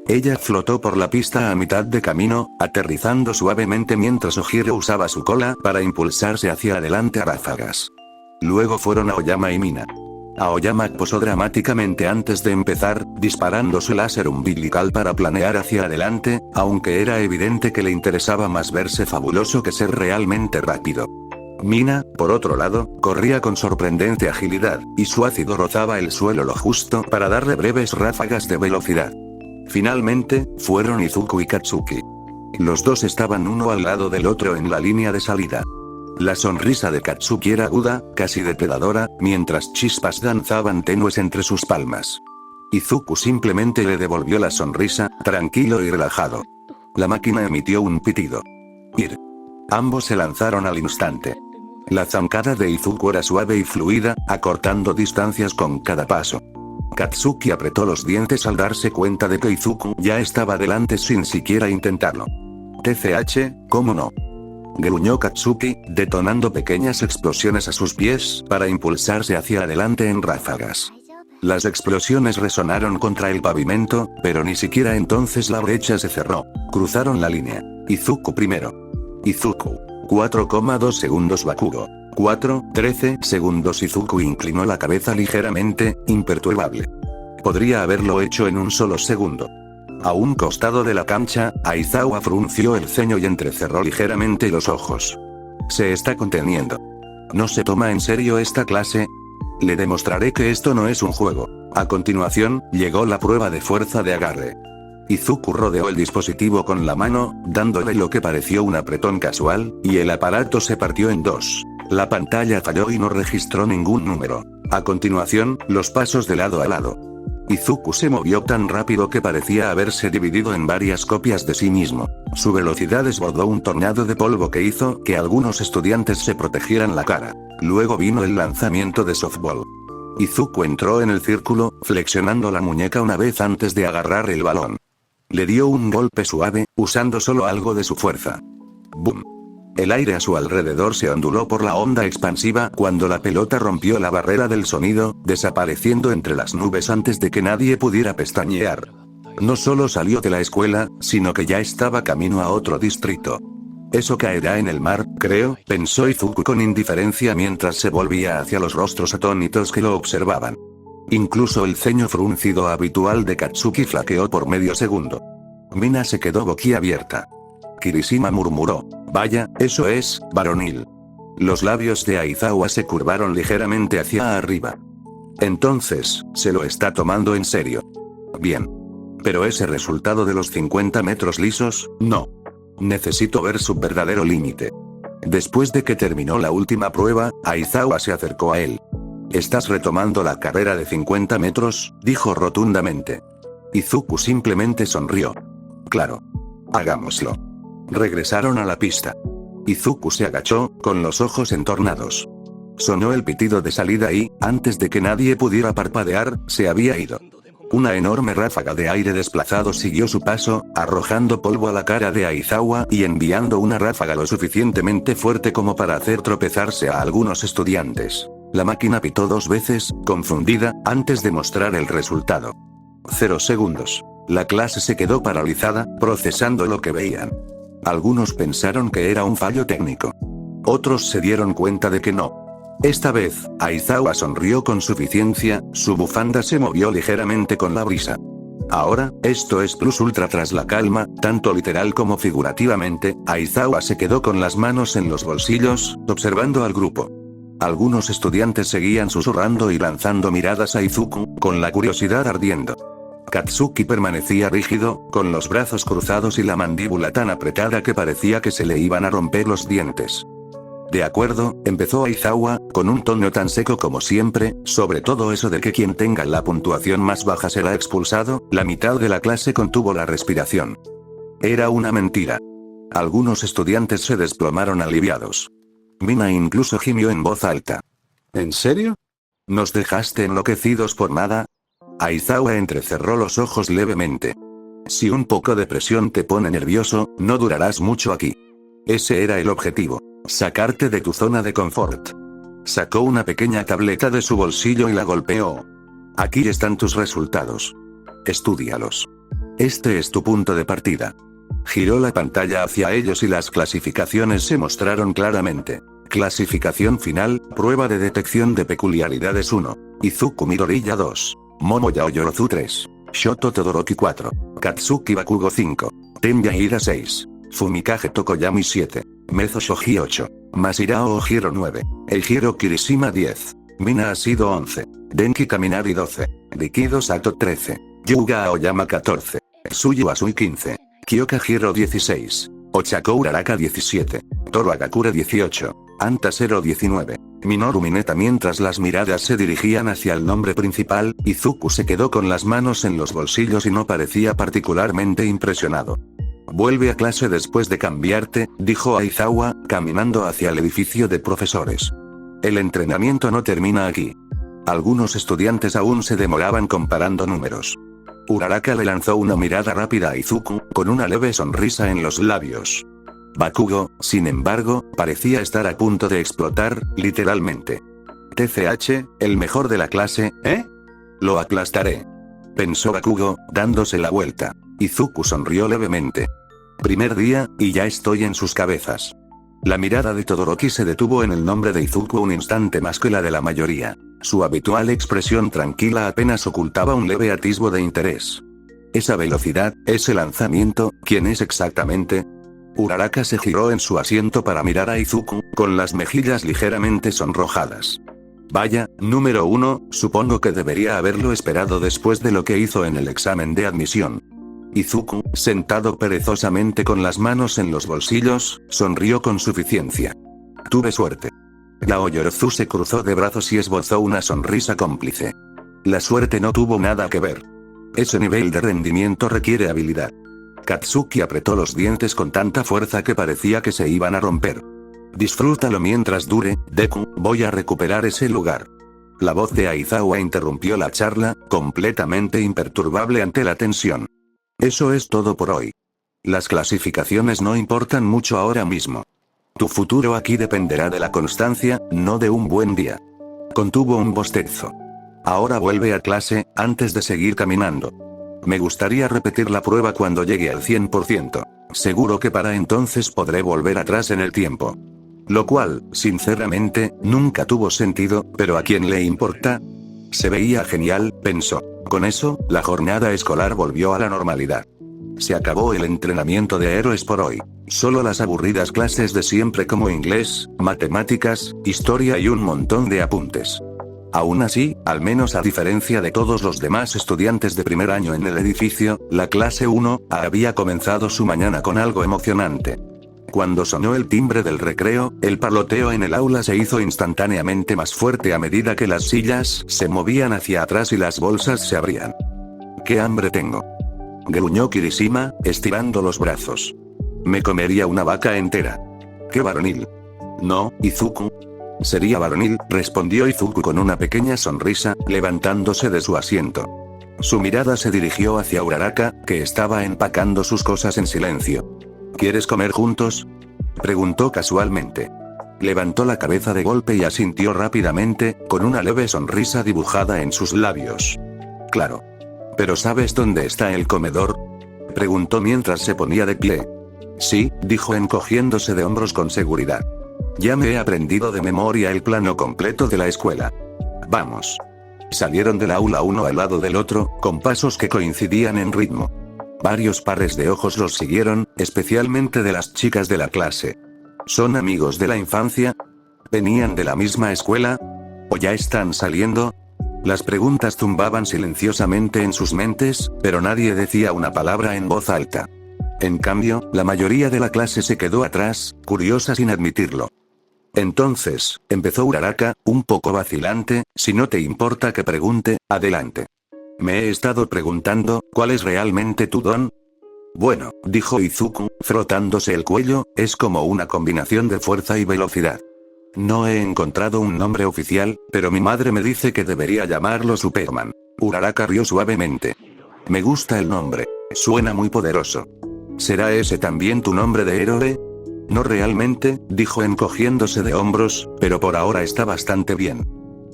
Ella flotó por la pista a mitad de camino, aterrizando suavemente mientras Ojiro usaba su cola para impulsarse hacia adelante a ráfagas. Luego fueron Aoyama y Mina. Aoyama posó dramáticamente antes de empezar, disparando su láser umbilical para planear hacia adelante, aunque era evidente que le interesaba más verse fabuloso que ser realmente rápido. Mina, por otro lado, corría con sorprendente agilidad, y su ácido rozaba el suelo lo justo para darle breves ráfagas de velocidad. Finalmente, fueron Izuku y Katsuki. Los dos estaban uno al lado del otro en la línea de salida. La sonrisa de Katsuki era aguda, casi depredadora, mientras chispas danzaban tenues entre sus palmas. Izuku simplemente le devolvió la sonrisa, tranquilo y relajado. La máquina emitió un pitido. Ir. Ambos se lanzaron al instante. La zancada de Izuku era suave y fluida, acortando distancias con cada paso. Katsuki apretó los dientes al darse cuenta de que Izuku ya estaba delante sin siquiera intentarlo. TCH, ¿cómo no? gruñó Katsuki, detonando pequeñas explosiones a sus pies para impulsarse hacia adelante en ráfagas. Las explosiones resonaron contra el pavimento, pero ni siquiera entonces la brecha se cerró. Cruzaron la línea. Izuku primero. Izuku. 4,2 segundos Bakugo. 4,13 segundos. Izuku inclinó la cabeza ligeramente, imperturbable. Podría haberlo hecho en un solo segundo. A un costado de la cancha, Aizawa frunció el ceño y entrecerró ligeramente los ojos. Se está conteniendo. ¿No se toma en serio esta clase? Le demostraré que esto no es un juego. A continuación, llegó la prueba de fuerza de agarre. Izuku rodeó el dispositivo con la mano, dándole lo que pareció un apretón casual, y el aparato se partió en dos. La pantalla falló y no registró ningún número. A continuación, los pasos de lado a lado. Izuku se movió tan rápido que parecía haberse dividido en varias copias de sí mismo. Su velocidad desbordó un tornado de polvo que hizo que algunos estudiantes se protegieran la cara. Luego vino el lanzamiento de softball. Izuku entró en el círculo, flexionando la muñeca una vez antes de agarrar el balón. Le dio un golpe suave, usando solo algo de su fuerza. ¡Bum! El aire a su alrededor se onduló por la onda expansiva cuando la pelota rompió la barrera del sonido, desapareciendo entre las nubes antes de que nadie pudiera pestañear. No solo salió de la escuela, sino que ya estaba camino a otro distrito. Eso caerá en el mar, creo, pensó Izuku con indiferencia mientras se volvía hacia los rostros atónitos que lo observaban. Incluso el ceño fruncido habitual de Katsuki flaqueó por medio segundo. Mina se quedó boquiabierta. Kirishima murmuró: «Vaya, eso es, varonil». Los labios de Aizawa se curvaron ligeramente hacia arriba. Entonces, ¿se lo está tomando en serio? Bien. Pero ese resultado de los 50 metros lisos, no. Necesito ver su verdadero límite. Después de que terminó la última prueba, Aizawa se acercó a él. «¿Estás retomando la carrera de 50 metros?» dijo rotundamente. Izuku simplemente sonrió. «Claro. Hagámoslo». Regresaron a la pista. Izuku se agachó, con los ojos entornados. Sonó el pitido de salida y, antes de que nadie pudiera parpadear, se había ido. Una enorme ráfaga de aire desplazado siguió su paso, arrojando polvo a la cara de Aizawa y enviando una ráfaga lo suficientemente fuerte como para hacer tropezarse a algunos estudiantes. La máquina pitó 2 veces, confundida, antes de mostrar el resultado. 0 segundos. La clase se quedó paralizada, procesando lo que veían. Algunos pensaron que era un fallo técnico. Otros se dieron cuenta de que no. Esta vez, Aizawa sonrió con suficiencia, su bufanda se movió ligeramente con la brisa. Ahora, esto es plus ultra tras la calma, tanto literal como figurativamente, Aizawa se quedó con las manos en los bolsillos, observando al grupo. Algunos estudiantes seguían susurrando y lanzando miradas a Izuku, con la curiosidad ardiendo. Katsuki permanecía rígido, con los brazos cruzados y la mandíbula tan apretada que parecía que se le iban a romper los dientes. De acuerdo, empezó Aizawa, con un tono tan seco como siempre, sobre todo eso de que quien tenga la puntuación más baja será expulsado. La mitad de la clase contuvo la respiración. Era una mentira. Algunos estudiantes se desplomaron aliviados. Mina incluso gimió en voz alta. ¿En serio? ¿Nos dejaste enloquecidos por nada? Aizawa entrecerró los ojos levemente. Si un poco de presión te pone nervioso, no durarás mucho aquí. Ese era el objetivo. Sacarte de tu zona de confort. Sacó una pequeña tableta de su bolsillo y la golpeó. Aquí están tus resultados. Estúdialos. Este es tu punto de partida. Giró la pantalla hacia ellos y las clasificaciones se mostraron claramente. Clasificación final, prueba de detección de peculiaridades 1. Izuku Midoriya 2. Momo Yaoyorozu 3. Shoto Todoroki 4. Katsuki Bakugo 5. Tenya Ida 6. Fumikage Tokoyami 7. Mezo Shoji 8. Masirao Ojiro 9. Eijiro Kirishima 10. Mina Asido 11. Denki Kaminari 12. Rikido Sato 13. Yuga Aoyama 14. Tsuyu Asui 15. Kyoka Hiro 16. Ochako Uraraka 17. Toru Agakure 18. Anta 19. Minoru Mineta. Mientras las miradas se dirigían hacia el nombre principal, Izuku se quedó con las manos en los bolsillos y no parecía particularmente impresionado. Vuelve a clase después de cambiarte, dijo Aizawa, caminando hacia el edificio de profesores. El entrenamiento no termina aquí. Algunos estudiantes aún se demoraban comparando números. Uraraka le lanzó una mirada rápida a Izuku, con una leve sonrisa en los labios. Bakugo, sin embargo, parecía estar a punto de explotar, literalmente. TCH, el mejor de la clase, ¿eh? Lo aplastaré. Pensó Bakugo, dándose la vuelta. Izuku sonrió levemente. Primer día, y ya estoy en sus cabezas. La mirada de Todoroki se detuvo en el nombre de Izuku un instante más que la de la mayoría. Su habitual expresión tranquila apenas ocultaba un leve atisbo de interés. Esa velocidad, ese lanzamiento, ¿quién es exactamente? Uraraka se giró en su asiento para mirar a Izuku, con las mejillas ligeramente sonrojadas. Vaya, número 1, supongo que debería haberlo esperado después de lo que hizo en el examen de admisión. Izuku, sentado perezosamente con las manos en los bolsillos, sonrió con suficiencia. Tuve suerte. Yaoyorozu se cruzó de brazos y esbozó una sonrisa cómplice. La suerte no tuvo nada que ver. Ese nivel de rendimiento requiere habilidad. Katsuki apretó los dientes con tanta fuerza que parecía que se iban a romper. Disfrútalo mientras dure, Deku, voy a recuperar ese lugar. La voz de Aizawa interrumpió la charla, completamente imperturbable ante la tensión. Eso es todo por hoy. Las clasificaciones no importan mucho ahora mismo. Tu futuro aquí dependerá de la constancia, no de un buen día. Contuvo un bostezo. Ahora vuelve a clase, antes de seguir caminando. Me gustaría repetir la prueba cuando llegue al 100%. Seguro que para entonces podré volver atrás en el tiempo. Lo cual, sinceramente, nunca tuvo sentido, pero ¿a quién le importa? Se veía genial, pensó. Con eso, la jornada escolar volvió a la normalidad. Se acabó el entrenamiento de héroes por hoy. Solo las aburridas clases de siempre como inglés, matemáticas, historia y un montón de apuntes. Aún así, al menos a diferencia de todos los demás estudiantes de primer año en el edificio, la clase 1 había comenzado su mañana con algo emocionante. Cuando sonó el timbre del recreo, el parloteo en el aula se hizo instantáneamente más fuerte a medida que las sillas se movían hacia atrás y las bolsas se abrían. ¡Qué hambre tengo!, gruñó Kirishima, estirando los brazos. Me comería una vaca entera. ¡Qué varonil! No, Izuku. Sería varonil, respondió Izuku con una pequeña sonrisa, levantándose de su asiento. Su mirada se dirigió hacia Uraraka, que estaba empacando sus cosas en silencio. ¿Quieres comer juntos?, preguntó casualmente. Levantó la cabeza de golpe y asintió rápidamente, con una leve sonrisa dibujada en sus labios. Claro. ¿Pero sabes dónde está el comedor?, preguntó mientras se ponía de pie. Sí, dijo encogiéndose de hombros con seguridad. Ya me he aprendido de memoria el plano completo de la escuela. Vamos. Salieron del aula uno al lado del otro, con pasos que coincidían en ritmo. Varios pares de ojos los siguieron, especialmente de las chicas de la clase. ¿Son amigos de la infancia? ¿Venían de la misma escuela? ¿O ya están saliendo? Las preguntas zumbaban silenciosamente en sus mentes, pero nadie decía una palabra en voz alta. En cambio, la mayoría de la clase se quedó atrás, curiosa sin admitirlo. Entonces, empezó Uraraka, un poco vacilante, si no te importa que pregunte, adelante. Me he estado preguntando, ¿cuál es realmente tu don? Bueno, dijo Izuku, frotándose el cuello, es como una combinación de fuerza y velocidad. No he encontrado un nombre oficial, pero mi madre me dice que debería llamarlo Superman. Uraraka rió suavemente. Me gusta el nombre. Suena muy poderoso. ¿Será ese también tu nombre de héroe? No realmente, dijo encogiéndose de hombros, pero por ahora está bastante bien.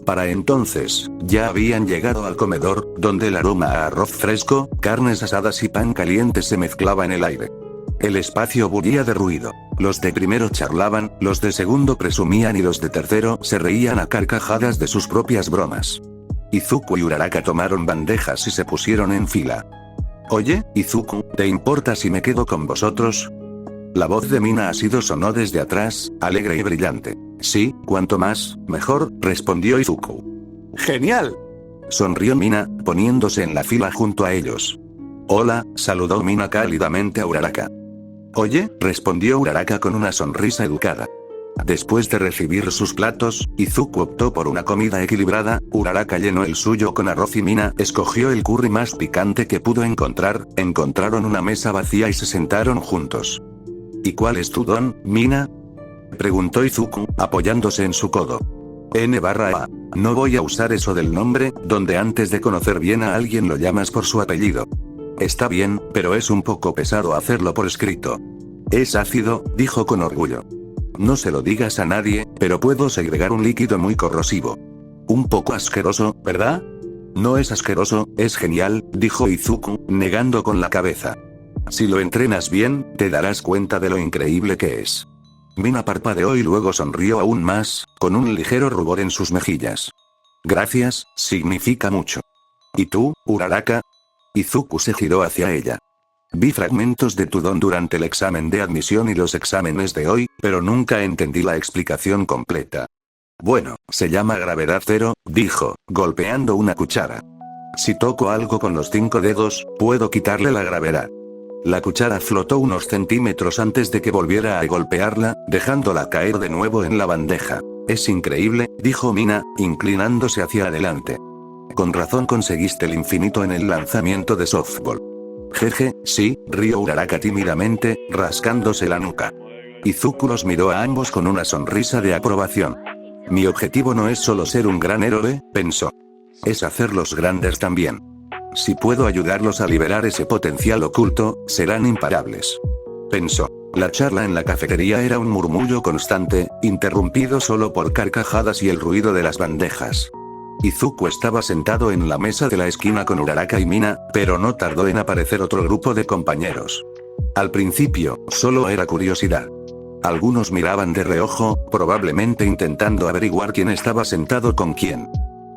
Para entonces, ya habían llegado al comedor, donde el aroma a arroz fresco, carnes asadas y pan caliente se mezclaba en el aire. El espacio bullía de ruido. Los de primero charlaban, los de segundo presumían y los de tercero se reían a carcajadas de sus propias bromas. Izuku y Uraraka tomaron bandejas y se pusieron en fila. Oye, Izuku, ¿te importa si me quedo con vosotros? La voz de Mina Asido sonó desde atrás, alegre y brillante. Sí, cuanto más, mejor, respondió Izuku. ¡Genial!, sonrió Mina, poniéndose en la fila junto a ellos. Hola, saludó Mina cálidamente a Uraraka. Oye, respondió Uraraka con una sonrisa educada. Después de recibir sus platos, Izuku optó por una comida equilibrada, Uraraka llenó el suyo con arroz y Mina escogió el curry más picante que pudo encontrar, encontraron una mesa vacía y se sentaron juntos. ¿Y cuál es tu don, Mina?, preguntó Izuku, apoyándose en su codo. N/A. No voy a usar eso del nombre, donde antes de conocer bien a alguien lo llamas por su apellido. Está bien, pero es un poco pesado hacerlo por escrito. Es ácido, dijo con orgullo. No se lo digas a nadie, pero puedo segregar un líquido muy corrosivo. Un poco asqueroso, ¿verdad? No es asqueroso, es genial, dijo Izuku, negando con la cabeza. Si lo entrenas bien, te darás cuenta de lo increíble que es. Mina parpadeó y luego sonrió aún más, con un ligero rubor en sus mejillas. Gracias, significa mucho. ¿Y tú, Uraraka? Izuku se giró hacia ella. Vi fragmentos de tu don durante el examen de admisión y los exámenes de hoy, pero nunca entendí la explicación completa. Bueno, se llama gravedad cero, dijo, golpeando una cuchara. Si toco algo con los 5 dedos, puedo quitarle la gravedad. La cuchara flotó unos centímetros antes de que volviera a golpearla, dejándola caer de nuevo en la bandeja. Es increíble, dijo Mina, inclinándose hacia adelante. Con razón conseguiste el infinito en el lanzamiento de softball. Jeje, sí, rió Uraraka tímidamente, rascándose la nuca. Izuku los miró a ambos con una sonrisa de aprobación. Mi objetivo no es solo ser un gran héroe, pensó. Es hacerlos grandes también. Si puedo ayudarlos a liberar ese potencial oculto, serán imparables. Pensó. La charla en la cafetería era un murmullo constante, interrumpido solo por carcajadas y el ruido de las bandejas. Izuku estaba sentado en la mesa de la esquina con Uraraka y Mina, pero no tardó en aparecer otro grupo de compañeros. Al principio, solo era curiosidad. Algunos miraban de reojo, probablemente intentando averiguar quién estaba sentado con quién.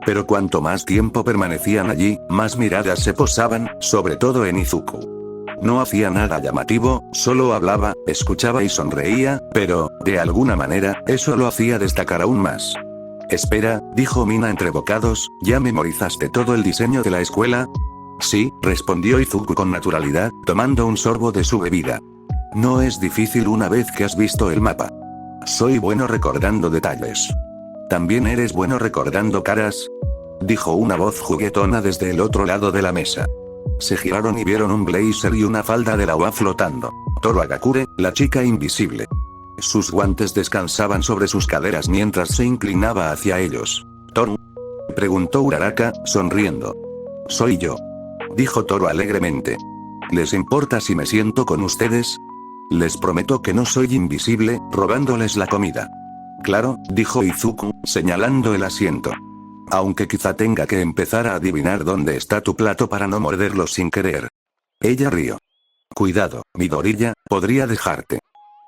Pero cuanto más tiempo permanecían allí, más miradas se posaban, sobre todo en Izuku. No hacía nada llamativo, solo hablaba, escuchaba y sonreía, pero, de alguna manera, eso lo hacía destacar aún más. Espera, dijo Mina entre bocados, ¿ya memorizaste todo el diseño de la escuela? Sí, respondió Izuku con naturalidad, tomando un sorbo de su bebida. No es difícil una vez que has visto el mapa. Soy bueno recordando detalles. ¿También eres bueno recordando caras? Dijo una voz juguetona desde el otro lado de la mesa. Se giraron y vieron un blazer y una falda de la UA flotando. Toru Agakure, la chica invisible. Sus guantes descansaban sobre sus caderas mientras se inclinaba hacia ellos. ¿Toru? Preguntó Uraraka, sonriendo. Soy yo. Dijo Toru alegremente. ¿Les importa si me siento con ustedes? Les prometo que no soy invisible, robándoles la comida. Claro, dijo Izuku, señalando el asiento. Aunque quizá tenga que empezar a adivinar dónde está tu plato para no morderlo sin querer. Ella rió. Cuidado, Midoriya, podría dejarte.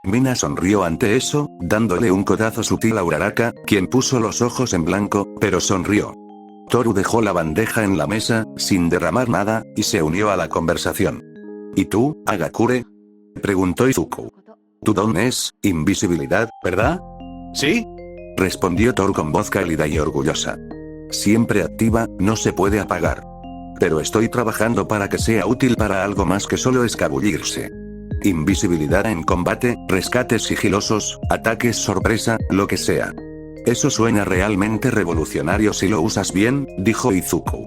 Mina sonrió ante eso, dándole un codazo sutil a Uraraka, quien puso los ojos en blanco, pero sonrió. Toru dejó la bandeja en la mesa, sin derramar nada, y se unió a la conversación. ¿Y tú, Agakure? Preguntó Izuku. Tu don es invisibilidad, ¿verdad? ¿Sí? Respondió Toru con voz cálida y orgullosa. Siempre activa, no se puede apagar. Pero estoy trabajando para que sea útil para algo más que solo escabullirse. Invisibilidad en combate, rescates sigilosos, ataques sorpresa, lo que sea. Eso suena realmente revolucionario si lo usas bien, dijo Izuku.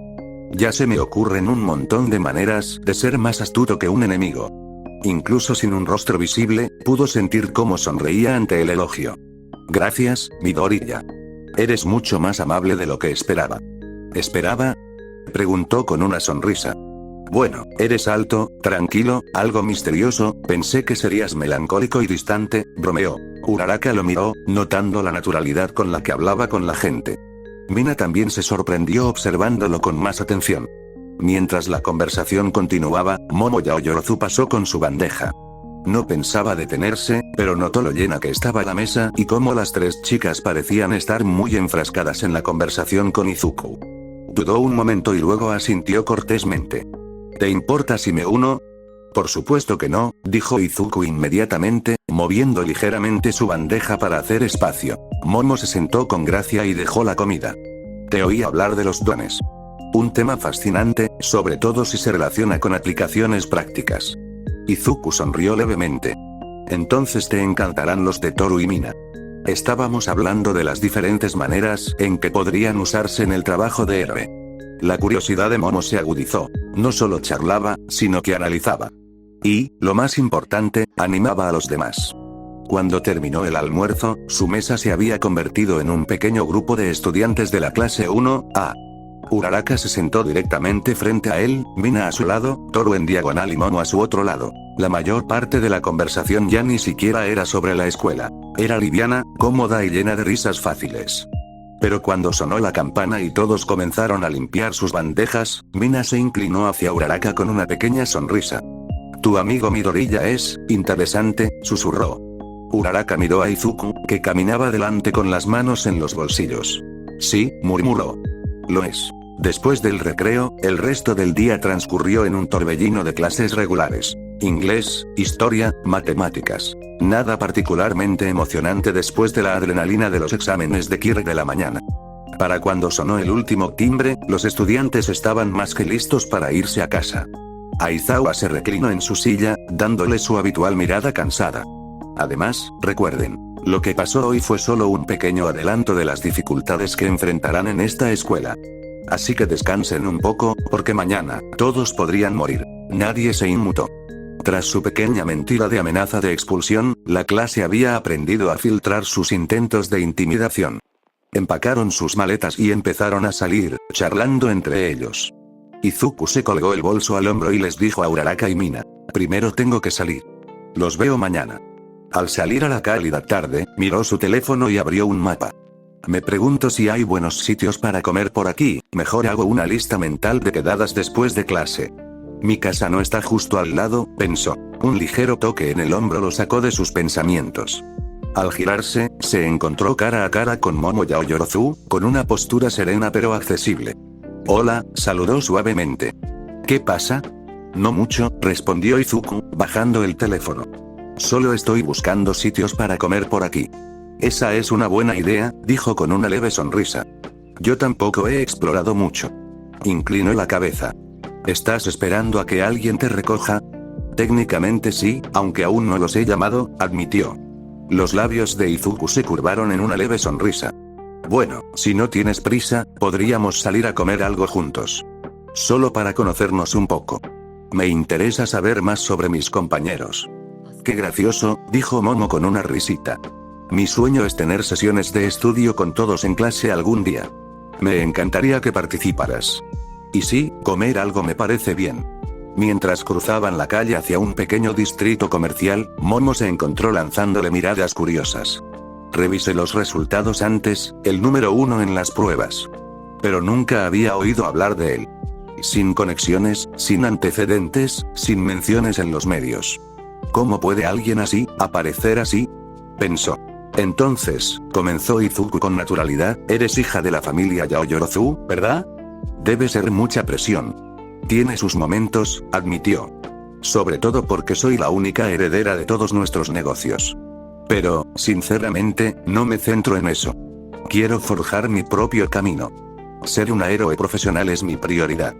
Ya se me ocurren un montón de maneras de ser más astuto que un enemigo. Incluso sin un rostro visible, pudo sentir cómo sonreía ante el elogio. Gracias, Midoriya. Eres mucho más amable de lo que esperaba. ¿Esperaba? Preguntó con una sonrisa. Bueno, eres alto, tranquilo, algo misterioso, pensé que serías melancólico y distante, bromeó. Uraraka lo miró, notando la naturalidad con la que hablaba con la gente. Mina también se sorprendió observándolo con más atención. Mientras la conversación continuaba, Momo Yaoyorozu pasó con su bandeja. No pensaba detenerse, pero notó lo llena que estaba la mesa y cómo las 3 chicas parecían estar muy enfrascadas en la conversación con Izuku. Dudó un momento y luego asintió cortésmente. ¿Te importa si me uno? Por supuesto que no, dijo Izuku inmediatamente, moviendo ligeramente su bandeja para hacer espacio. Momo se sentó con gracia y dejó la comida. Te oí hablar de los dones. Un tema fascinante, sobre todo si se relaciona con aplicaciones prácticas. Izuku sonrió levemente. Entonces te encantarán los de Toru y Mina. Estábamos hablando de las diferentes maneras en que podrían usarse en el trabajo de héroe. La curiosidad de Momo se agudizó. No solo charlaba, sino que analizaba. Y, lo más importante, animaba a los demás. Cuando terminó el almuerzo, su mesa se había convertido en un pequeño grupo de estudiantes de la clase 1A. Uraraka se sentó directamente frente a él, Mina a su lado, Toru en diagonal y Momo a su otro lado. La mayor parte de la conversación ya ni siquiera era sobre la escuela. Era liviana, cómoda y llena de risas fáciles. Pero cuando sonó la campana y todos comenzaron a limpiar sus bandejas, Mina se inclinó hacia Uraraka con una pequeña sonrisa. Tu amigo Midoriya es interesante, susurró. Uraraka miró a Izuku, que caminaba delante con las manos en los bolsillos. Sí, murmuró. Lo es. Después del recreo, el resto del día transcurrió en un torbellino de clases regulares. Inglés, historia, matemáticas. Nada particularmente emocionante después de la adrenalina de los exámenes de Kirk de la mañana. Para cuando sonó el último timbre, los estudiantes estaban más que listos para irse a casa. Aizawa se reclinó en su silla, dándole su habitual mirada cansada. Además, recuerden, lo que pasó hoy fue solo un pequeño adelanto de las dificultades que enfrentarán en esta escuela. Así que descansen un poco, porque mañana, todos podrían morir. Nadie se inmutó. Tras su pequeña mentira de amenaza de expulsión, la clase había aprendido a filtrar sus intentos de intimidación. Empacaron sus maletas y empezaron a salir, charlando entre ellos. Izuku se colgó el bolso al hombro y les dijo a Uraraka y Mina: primero tengo que salir. Los veo mañana. Al salir a la cálida tarde, miró su teléfono y abrió un mapa. Me pregunto si hay buenos sitios para comer por aquí, mejor hago una lista mental de quedadas después de clase. Mi casa no está justo al lado, pensó. Un ligero toque en el hombro lo sacó de sus pensamientos. Al girarse, se encontró cara a cara con Momo Yaoyorozu, con una postura serena pero accesible. Hola, saludó suavemente. ¿Qué pasa? No mucho, respondió Izuku, bajando el teléfono. Solo estoy buscando sitios para comer por aquí. Esa es una buena idea, dijo con una leve sonrisa. Yo tampoco he explorado mucho. Inclinó la cabeza. ¿Estás esperando a que alguien te recoja? Técnicamente sí, aunque aún no los he llamado, admitió. Los labios de Izuku se curvaron en una leve sonrisa. Bueno, si no tienes prisa, podríamos salir a comer algo juntos. Solo para conocernos un poco. Me interesa saber más sobre mis compañeros. Qué gracioso, dijo Momo con una risita. Mi sueño es tener sesiones de estudio con todos en clase algún día. Me encantaría que participaras. Y sí, comer algo me parece bien. Mientras cruzaban la calle hacia un pequeño distrito comercial, Momo se encontró lanzándole miradas curiosas. Revisé los resultados antes, el número 1 en las pruebas. Pero nunca había oído hablar de él. Sin conexiones, sin antecedentes, sin menciones en los medios. ¿Cómo puede alguien así, aparecer así? Pensó. Entonces, comenzó Izuku con naturalidad, eres hija de la familia Yaoyorozu, ¿verdad? Debe ser mucha presión. Tiene sus momentos, admitió. Sobre todo porque soy la única heredera de todos nuestros negocios. Pero, sinceramente, no me centro en eso. Quiero forjar mi propio camino. Ser un héroe profesional es mi prioridad.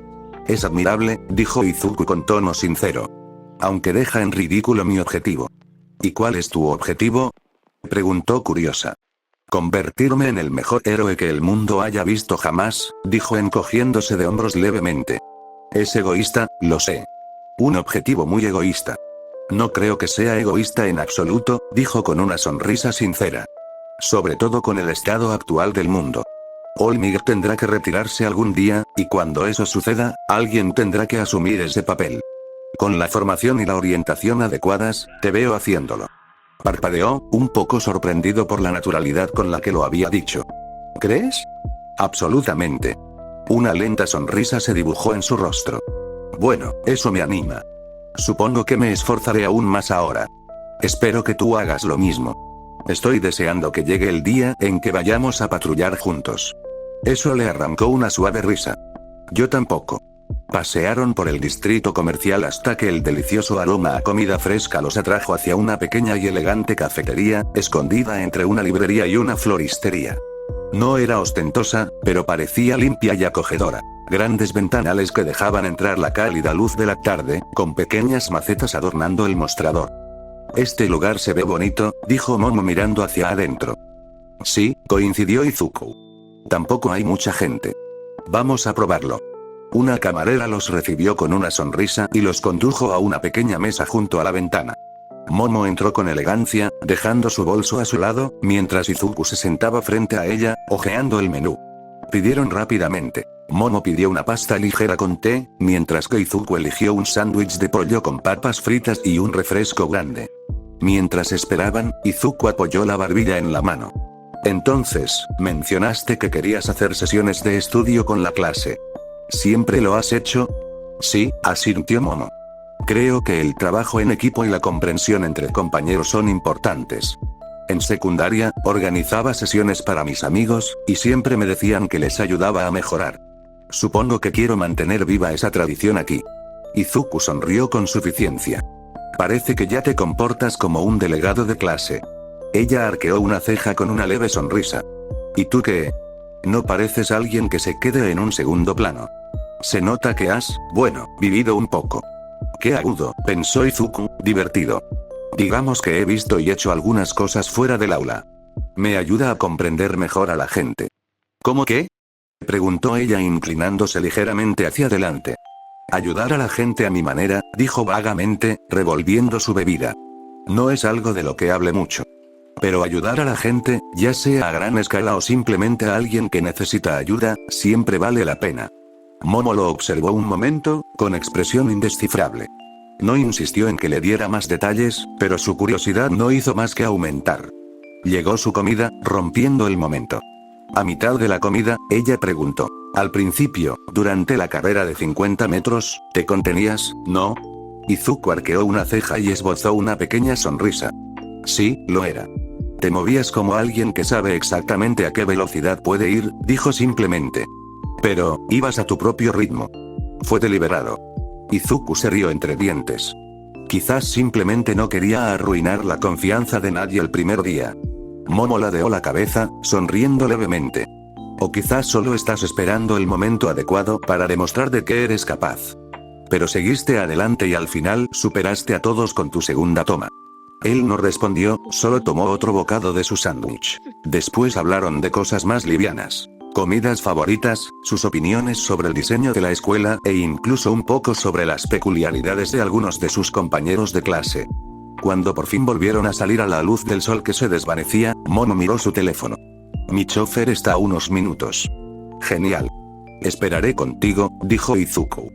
Es admirable, dijo Izuku con tono sincero. Aunque deja en ridículo mi objetivo. ¿Y cuál es tu objetivo? Preguntó curiosa. Convertirme en el mejor héroe que el mundo haya visto jamás, dijo encogiéndose de hombros levemente. Es egoísta, lo sé. Un objetivo muy egoísta. No creo que sea egoísta en absoluto, dijo con una sonrisa sincera. Sobre todo con el estado actual del mundo. Olmig tendrá que retirarse algún día, y cuando eso suceda, alguien tendrá que asumir ese papel. Con la formación y la orientación adecuadas, te veo haciéndolo. Parpadeó, un poco sorprendido por la naturalidad con la que lo había dicho. ¿Crees? Absolutamente. Una lenta sonrisa se dibujó en su rostro. Bueno, eso me anima. Supongo que me esforzaré aún más ahora. Espero que tú hagas lo mismo. Estoy deseando que llegue el día en que vayamos a patrullar juntos. Eso le arrancó una suave risa. Yo tampoco. Pasearon por el distrito comercial hasta que el delicioso aroma a comida fresca los atrajo hacia una pequeña y elegante cafetería, escondida entre una librería y una floristería. No era ostentosa, pero parecía limpia y acogedora. Grandes ventanales que dejaban entrar la cálida luz de la tarde, con pequeñas macetas adornando el mostrador. Este lugar se ve bonito, dijo Momo mirando hacia adentro. Sí, coincidió Izuku. Tampoco hay mucha gente. Vamos a probarlo. Una camarera los recibió con una sonrisa y los condujo a una pequeña mesa junto a la ventana. Momo entró con elegancia, dejando su bolso a su lado, mientras Izuku se sentaba frente a ella, hojeando el menú. Pidieron rápidamente. Momo pidió una pasta ligera con té, mientras que Izuku eligió un sándwich de pollo con papas fritas y un refresco grande. Mientras esperaban, Izuku apoyó la barbilla en la mano. Entonces, mencionaste que querías hacer sesiones de estudio con la clase. ¿Siempre lo has hecho? Sí, asintió Momo. Creo que el trabajo en equipo y la comprensión entre compañeros son importantes. En secundaria, organizaba sesiones para mis amigos, y siempre me decían que les ayudaba a mejorar. Supongo que quiero mantener viva esa tradición aquí. Izuku sonrió con suficiencia. Parece que ya te comportas como un delegado de clase. Ella arqueó una ceja con una leve sonrisa. ¿Y tú qué? No pareces alguien que se quede en un segundo plano. Se nota que has, vivido un poco. Qué agudo, pensó Izuku, divertido. Digamos que he visto y hecho algunas cosas fuera del aula. Me ayuda a comprender mejor a la gente. ¿Cómo qué? Preguntó ella inclinándose ligeramente hacia adelante. Ayudar a la gente a mi manera, dijo vagamente, revolviendo su bebida. No es algo de lo que hable mucho. Pero ayudar a la gente, ya sea a gran escala o simplemente a alguien que necesita ayuda, siempre vale la pena. Momo lo observó un momento, con expresión indescifrable. No insistió en que le diera más detalles, pero su curiosidad no hizo más que aumentar. Llegó su comida, rompiendo el momento. A mitad de la comida, ella preguntó. Al principio, durante la carrera de 50 metros, ¿te contenías, no? Izuku arqueó una ceja y esbozó una pequeña sonrisa. Sí, lo era. Te movías como alguien que sabe exactamente a qué velocidad puede ir, dijo simplemente. Pero, ibas a tu propio ritmo. Fue deliberado. Izuku se rió entre dientes. Quizás simplemente no quería arruinar la confianza de nadie el primer día. Momo ladeó la cabeza, sonriendo levemente. O quizás solo estás esperando el momento adecuado para demostrar de qué eres capaz. Pero seguiste adelante y al final superaste a todos con tu segunda toma. Él no respondió, solo tomó otro bocado de su sándwich. Después hablaron de cosas más livianas. Comidas favoritas, sus opiniones sobre el diseño de la escuela e incluso un poco sobre las peculiaridades de algunos de sus compañeros de clase. Cuando por fin volvieron a salir a la luz del sol que se desvanecía, Momo miró su teléfono. Mi chofer está a unos minutos. Genial. Esperaré contigo, dijo Izuku.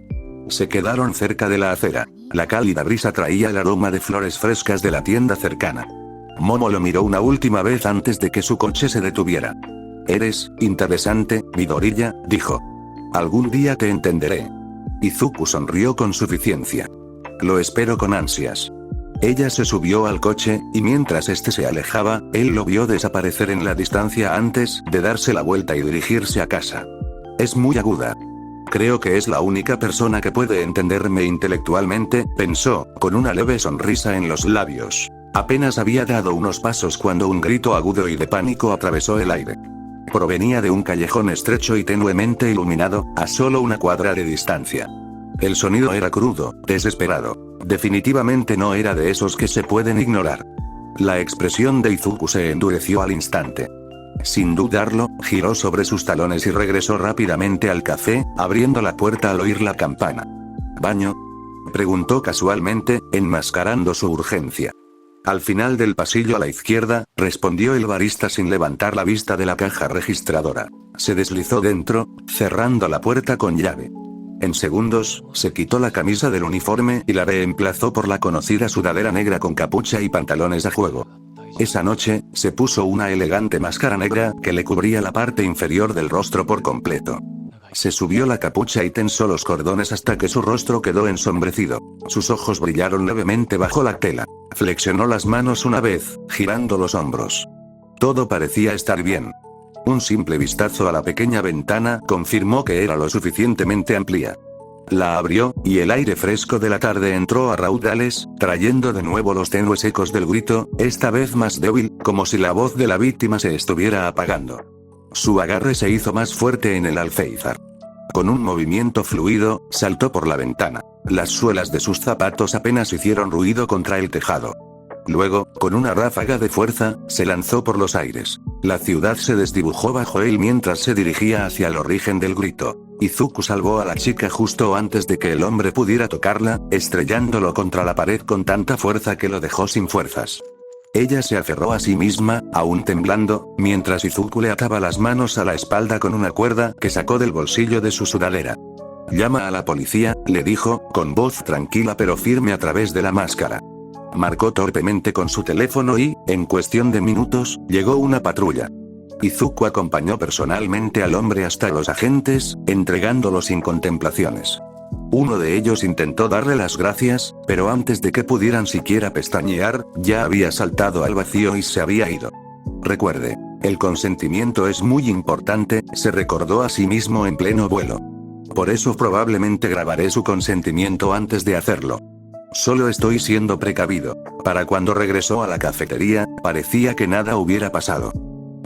Se quedaron cerca de la acera. La cálida brisa traía el aroma de flores frescas de la tienda cercana. Momo lo miró una última vez antes de que su coche se detuviera. Eres interesante, Midoriya, dijo. Algún día te entenderé. Izuku sonrió con suficiencia. Lo espero con ansias. Ella se subió al coche, y mientras este se alejaba, él lo vio desaparecer en la distancia antes de darse la vuelta y dirigirse a casa. Es muy aguda. Creo que es la única persona que puede entenderme intelectualmente, pensó, con una leve sonrisa en los labios. Apenas había dado unos pasos cuando un grito agudo y de pánico atravesó el aire. Provenía de un callejón estrecho y tenuemente iluminado, a solo una cuadra de distancia. El sonido era crudo, desesperado. Definitivamente no era de esos que se pueden ignorar. La expresión de Izuku se endureció al instante. Sin dudarlo, giró sobre sus talones y regresó rápidamente al café, abriendo la puerta al oír la campana. ¿Baño? Preguntó casualmente, enmascarando su urgencia. Al final del pasillo a la izquierda, respondió el barista sin levantar la vista de la caja registradora. Se deslizó dentro, cerrando la puerta con llave. En segundos, se quitó la camisa del uniforme y la reemplazó por la conocida sudadera negra con capucha y pantalones a juego. Esa noche, se puso una elegante máscara negra que le cubría la parte inferior del rostro por completo. Se subió la capucha y tensó los cordones hasta que su rostro quedó ensombrecido. Sus ojos brillaron levemente bajo la tela. Flexionó las manos una vez, girando los hombros. Todo parecía estar bien. Un simple vistazo a la pequeña ventana confirmó que era lo suficientemente amplia. La abrió, y el aire fresco de la tarde entró a raudales, trayendo de nuevo los tenues ecos del grito, esta vez más débil, como si la voz de la víctima se estuviera apagando. Su agarre se hizo más fuerte en el alféizar. Con un movimiento fluido, saltó por la ventana. Las suelas de sus zapatos apenas hicieron ruido contra el tejado. Luego, con una ráfaga de fuerza, se lanzó por los aires. La ciudad se desdibujó bajo él mientras se dirigía hacia el origen del grito. Izuku salvó a la chica justo antes de que el hombre pudiera tocarla, estrellándolo contra la pared con tanta fuerza que lo dejó sin fuerzas. Ella se aferró a sí misma, aún temblando, mientras Izuku le ataba las manos a la espalda con una cuerda que sacó del bolsillo de su sudadera. Llama a la policía, le dijo, con voz tranquila pero firme a través de la máscara. Marcó torpemente con su teléfono y, en cuestión de minutos, llegó una patrulla. Izuku acompañó personalmente al hombre hasta los agentes, entregándolo sin contemplaciones. Uno de ellos intentó darle las gracias, pero antes de que pudieran siquiera pestañear, ya había saltado al vacío y se había ido. Recuerde, el consentimiento es muy importante, se recordó a sí mismo en pleno vuelo. Por eso probablemente grabaré su consentimiento antes de hacerlo. Solo estoy siendo precavido. Para cuando regresó a la cafetería, parecía que nada hubiera pasado.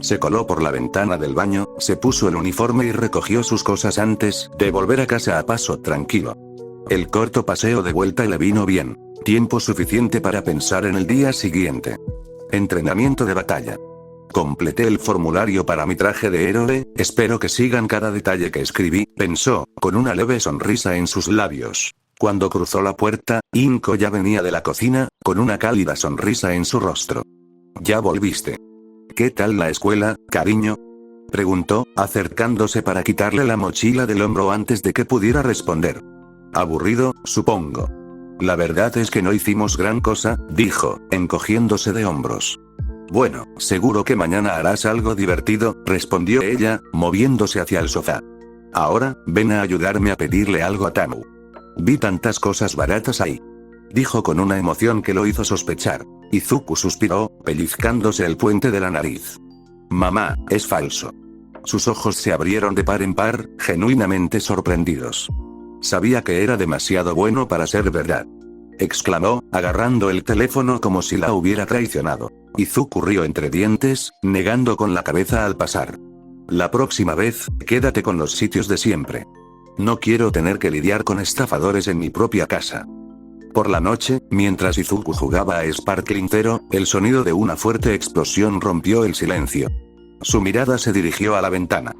Se coló por la ventana del baño, se puso el uniforme y recogió sus cosas antes de volver a casa a paso tranquilo. El corto paseo de vuelta le vino bien. Tiempo suficiente para pensar en el día siguiente. Entrenamiento de batalla. Completé el formulario para mi traje de héroe, espero que sigan cada detalle que escribí, pensó, con una leve sonrisa en sus labios. Cuando cruzó la puerta, Inko ya venía de la cocina, con una cálida sonrisa en su rostro. ¿Ya volviste? ¿Qué tal la escuela, cariño? Preguntó, acercándose para quitarle la mochila del hombro antes de que pudiera responder. Aburrido, supongo. La verdad es que no hicimos gran cosa, dijo, encogiéndose de hombros. Bueno, seguro que mañana harás algo divertido, respondió ella, moviéndose hacia el sofá. Ahora, ven a ayudarme a pedirle algo a Tamu. Vi tantas cosas baratas ahí. Dijo con una emoción que lo hizo sospechar. Izuku suspiró, pellizcándose el puente de la nariz. Mamá, es falso. Sus ojos se abrieron de par en par, genuinamente sorprendidos. Sabía que era demasiado bueno para ser verdad. Exclamó, agarrando el teléfono como si la hubiera traicionado. Izuku rió entre dientes, negando con la cabeza al pasar. La próxima vez, quédate con los sitios de siempre. No quiero tener que lidiar con estafadores en mi propia casa. Por la noche, mientras Izuku jugaba a Sparkling Zero, el sonido de una fuerte explosión rompió el silencio. Su mirada se dirigió a la ventana.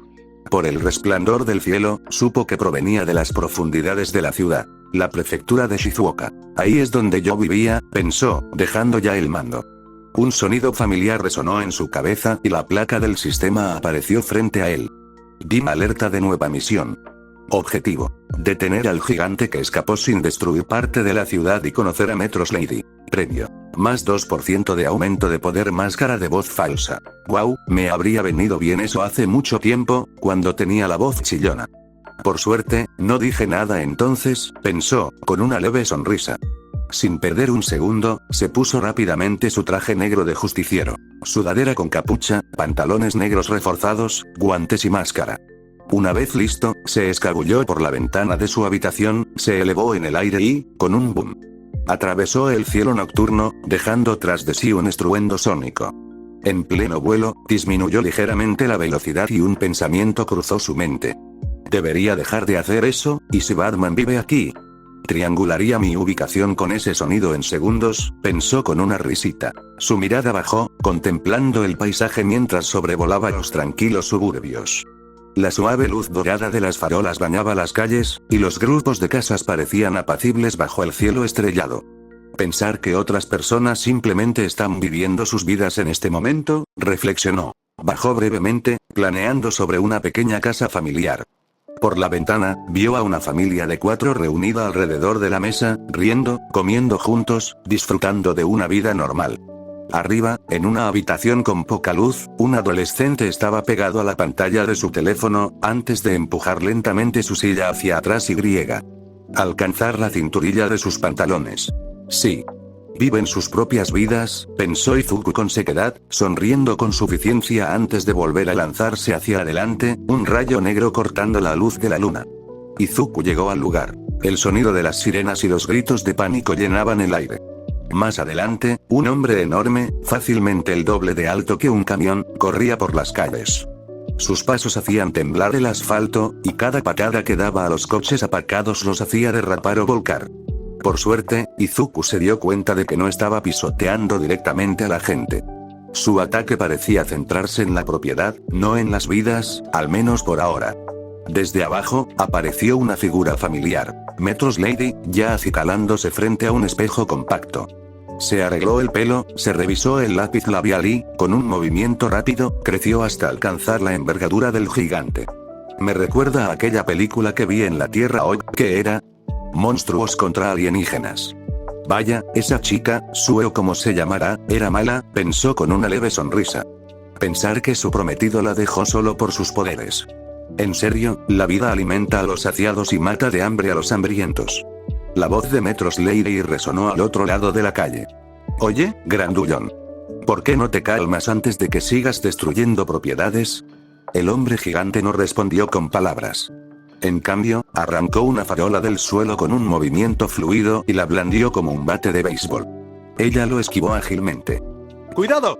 Por el resplandor del cielo, supo que provenía de las profundidades de la ciudad, la prefectura de Shizuoka. Ahí es donde yo vivía, pensó, dejando ya el mando. Un sonido familiar resonó en su cabeza y la placa del sistema apareció frente a él. DIM alerta de nueva misión. Objetivo: detener al gigante que escapó sin destruir parte de la ciudad y conocer a Metros Lady. Premio: más 2% de aumento de poder, máscara de voz falsa. Wow, me habría venido bien eso hace mucho tiempo, cuando tenía la voz chillona. Por suerte, no dije nada entonces, pensó, con una leve sonrisa. Sin perder un segundo, se puso rápidamente su traje negro de justiciero. Sudadera con capucha, pantalones negros reforzados, guantes y máscara. Una vez listo, se escabulló por la ventana de su habitación, se elevó en el aire y, con un boom, atravesó el cielo nocturno, dejando tras de sí un estruendo sónico. En pleno vuelo, disminuyó ligeramente la velocidad y un pensamiento cruzó su mente. ¿Debería dejar de hacer eso, y si Batman vive aquí? Triangularía mi ubicación con ese sonido en segundos, pensó con una risita. Su mirada bajó, contemplando el paisaje mientras sobrevolaba los tranquilos suburbios. La suave luz dorada de las farolas bañaba las calles, y los grupos de casas parecían apacibles bajo el cielo estrellado. Pensar que otras personas simplemente están viviendo sus vidas en este momento, reflexionó. Bajó brevemente, planeando sobre una pequeña casa familiar. Por la ventana, vio a una familia de 4 reunida alrededor de la mesa, riendo, comiendo juntos, disfrutando de una vida normal. Arriba, en una habitación con poca luz, un adolescente estaba pegado a la pantalla de su teléfono, antes de empujar lentamente su silla hacia atrás y alcanzar la cinturilla de sus pantalones. Sí. Viven sus propias vidas, pensó Izuku con sequedad, sonriendo con suficiencia antes de volver a lanzarse hacia adelante, un rayo negro cortando la luz de la luna. Izuku llegó al lugar. El sonido de las sirenas y los gritos de pánico llenaban el aire. Más adelante, un hombre enorme, fácilmente el doble de alto que un camión, corría por las calles. Sus pasos hacían temblar el asfalto, y cada patada que daba a los coches aparcados los hacía derrapar o volcar. Por suerte, Izuku se dio cuenta de que no estaba pisoteando directamente a la gente. Su ataque parecía centrarse en la propiedad, no en las vidas, al menos por ahora. Desde abajo, apareció una figura familiar. Metros Lady, ya acicalándose frente a un espejo compacto. Se arregló el pelo, se revisó el lápiz labial y, con un movimiento rápido, creció hasta alcanzar la envergadura del gigante. Me recuerda a aquella película que vi en la Tierra hoy, que era Monstruos contra alienígenas. Vaya, esa chica, Sue o como se llamará, era mala, pensó con una leve sonrisa. Pensar que su prometido la dejó solo por sus poderes. En serio, la vida alimenta a los saciados y mata de hambre a los hambrientos. La voz de Metros Lady resonó al otro lado de la calle. Oye, grandullón. ¿Por qué no te calmas antes de que sigas destruyendo propiedades? El hombre gigante no respondió con palabras. En cambio, arrancó una farola del suelo con un movimiento fluido y la blandió como un bate de béisbol. Ella lo esquivó ágilmente. ¡Cuidado!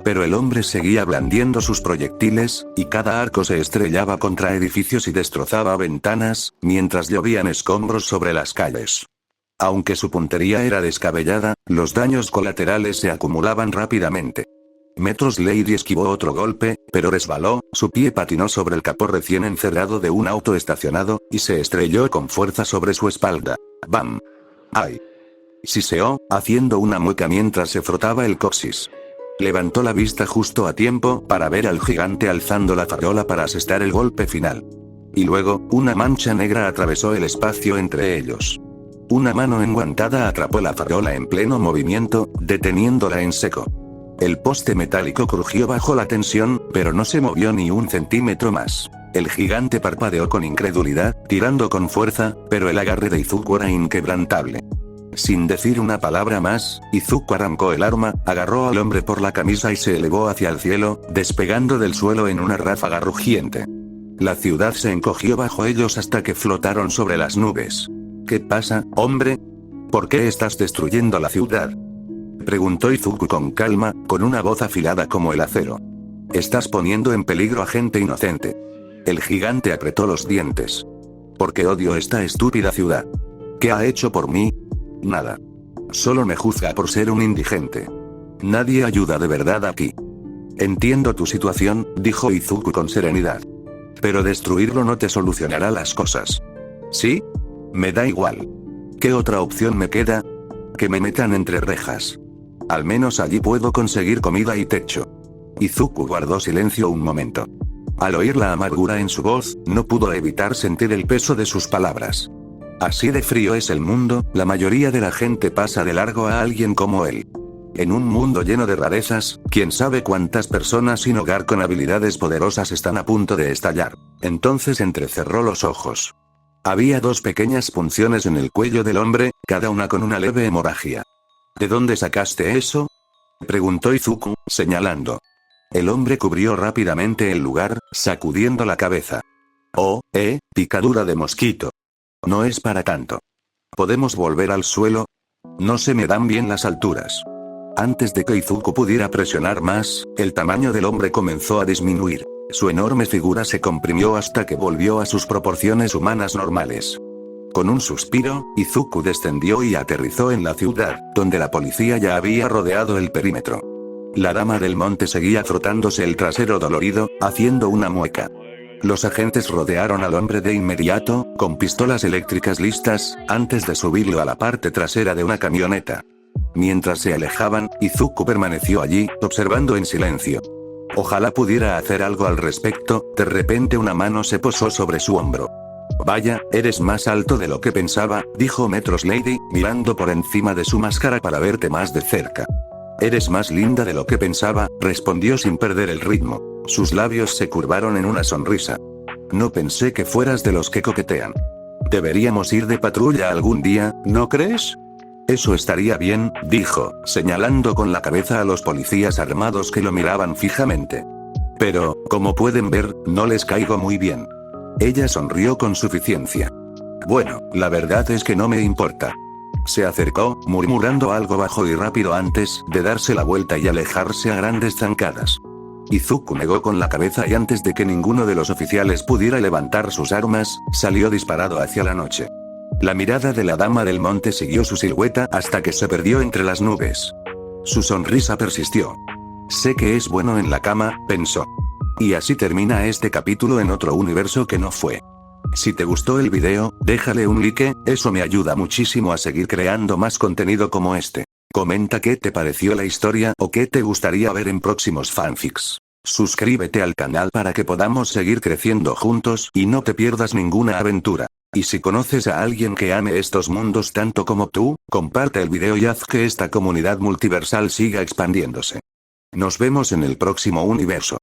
Pero el hombre seguía blandiendo sus proyectiles, y cada arco se estrellaba contra edificios y destrozaba ventanas, mientras llovían escombros sobre las calles. Aunque su puntería era descabellada, los daños colaterales se acumulaban rápidamente. Metros Lady esquivó otro golpe, pero resbaló, su pie patinó sobre el capó recién encerrado de un auto estacionado, y se estrelló con fuerza sobre su espalda. ¡Bam! ¡Ay! Siseó, haciendo una mueca mientras se frotaba el coxis. Levantó la vista justo a tiempo para ver al gigante alzando la farola para asestar el golpe final. Y luego, una mancha negra atravesó el espacio entre ellos. Una mano enguantada atrapó la farola en pleno movimiento, deteniéndola en seco. El poste metálico crujió bajo la tensión, pero no se movió ni un centímetro más. El gigante parpadeó con incredulidad, tirando con fuerza, pero el agarre de Izuku era inquebrantable. Sin decir una palabra más, Izuku arrancó el arma, agarró al hombre por la camisa y se elevó hacia el cielo, despegando del suelo en una ráfaga rugiente. La ciudad se encogió bajo ellos hasta que flotaron sobre las nubes. ¿Qué pasa, hombre? ¿Por qué estás destruyendo la ciudad?, preguntó Izuku con calma, con una voz afilada como el acero. Estás poniendo en peligro a gente inocente. El gigante apretó los dientes. Porque odio esta estúpida ciudad. ¿Qué ha hecho por mí? Nada. Solo me juzga por ser un indigente. Nadie ayuda de verdad aquí. Entiendo tu situación, dijo Izuku con serenidad. Pero destruirlo no te solucionará las cosas. ¿Sí? Me da igual. ¿Qué otra opción me queda? Que me metan entre rejas. Al menos allí puedo conseguir comida y techo. Izuku guardó silencio un momento. Al oír la amargura en su voz, no pudo evitar sentir el peso de sus palabras. Así de frío es el mundo, la mayoría de la gente pasa de largo a alguien como él. En un mundo lleno de rarezas, quién sabe cuántas personas sin hogar con habilidades poderosas están a punto de estallar. Entonces entrecerró los ojos. Había dos pequeñas punciones en el cuello del hombre, cada una con una leve hemorragia. ¿De dónde sacaste eso?, preguntó Izuku, señalando. El hombre cubrió rápidamente el lugar, sacudiendo la cabeza. Oh, picadura de mosquito. No es para tanto. ¿Podemos volver al suelo? No se me dan bien las alturas. Antes de que Izuku pudiera presionar más, el tamaño del hombre comenzó a disminuir. Su enorme figura se comprimió hasta que volvió a sus proporciones humanas normales. Con un suspiro, Izuku descendió y aterrizó en la ciudad, donde la policía ya había rodeado el perímetro. La dama del monte seguía frotándose el trasero dolorido, haciendo una mueca. Los agentes rodearon al hombre de inmediato, con pistolas eléctricas listas, antes de subirlo a la parte trasera de una camioneta. Mientras se alejaban, Izuku permaneció allí, observando en silencio. Ojalá pudiera hacer algo al respecto. De repente una mano se posó sobre su hombro. Vaya, eres más alto de lo que pensaba, dijo Metros Lady, mirando por encima de su máscara para verte más de cerca. Eres más linda de lo que pensaba, respondió sin perder el ritmo. Sus labios se curvaron en una sonrisa. No pensé que fueras de los que coquetean. Deberíamos ir de patrulla algún día, ¿no crees? Eso estaría bien, dijo, señalando con la cabeza a los policías armados que lo miraban fijamente. Pero, como pueden ver, no les caigo muy bien. Ella sonrió con suficiencia. Bueno, la verdad es que no me importa. Se acercó, murmurando algo bajo y rápido antes de darse la vuelta y alejarse a grandes zancadas. Izuku negó con la cabeza y antes de que ninguno de los oficiales pudiera levantar sus armas, salió disparado hacia la noche. La mirada de la dama del monte siguió su silueta hasta que se perdió entre las nubes. Su sonrisa persistió. Sé que es bueno en la cama, pensó. Y así termina este capítulo en otro universo que no fue. Si te gustó el video, déjale un like, eso me ayuda muchísimo a seguir creando más contenido como este. Comenta qué te pareció la historia o qué te gustaría ver en próximos fanfics. Suscríbete al canal para que podamos seguir creciendo juntos y no te pierdas ninguna aventura. Y si conoces a alguien que ame estos mundos tanto como tú, comparte el video y haz que esta comunidad multiversal siga expandiéndose. Nos vemos en el próximo universo.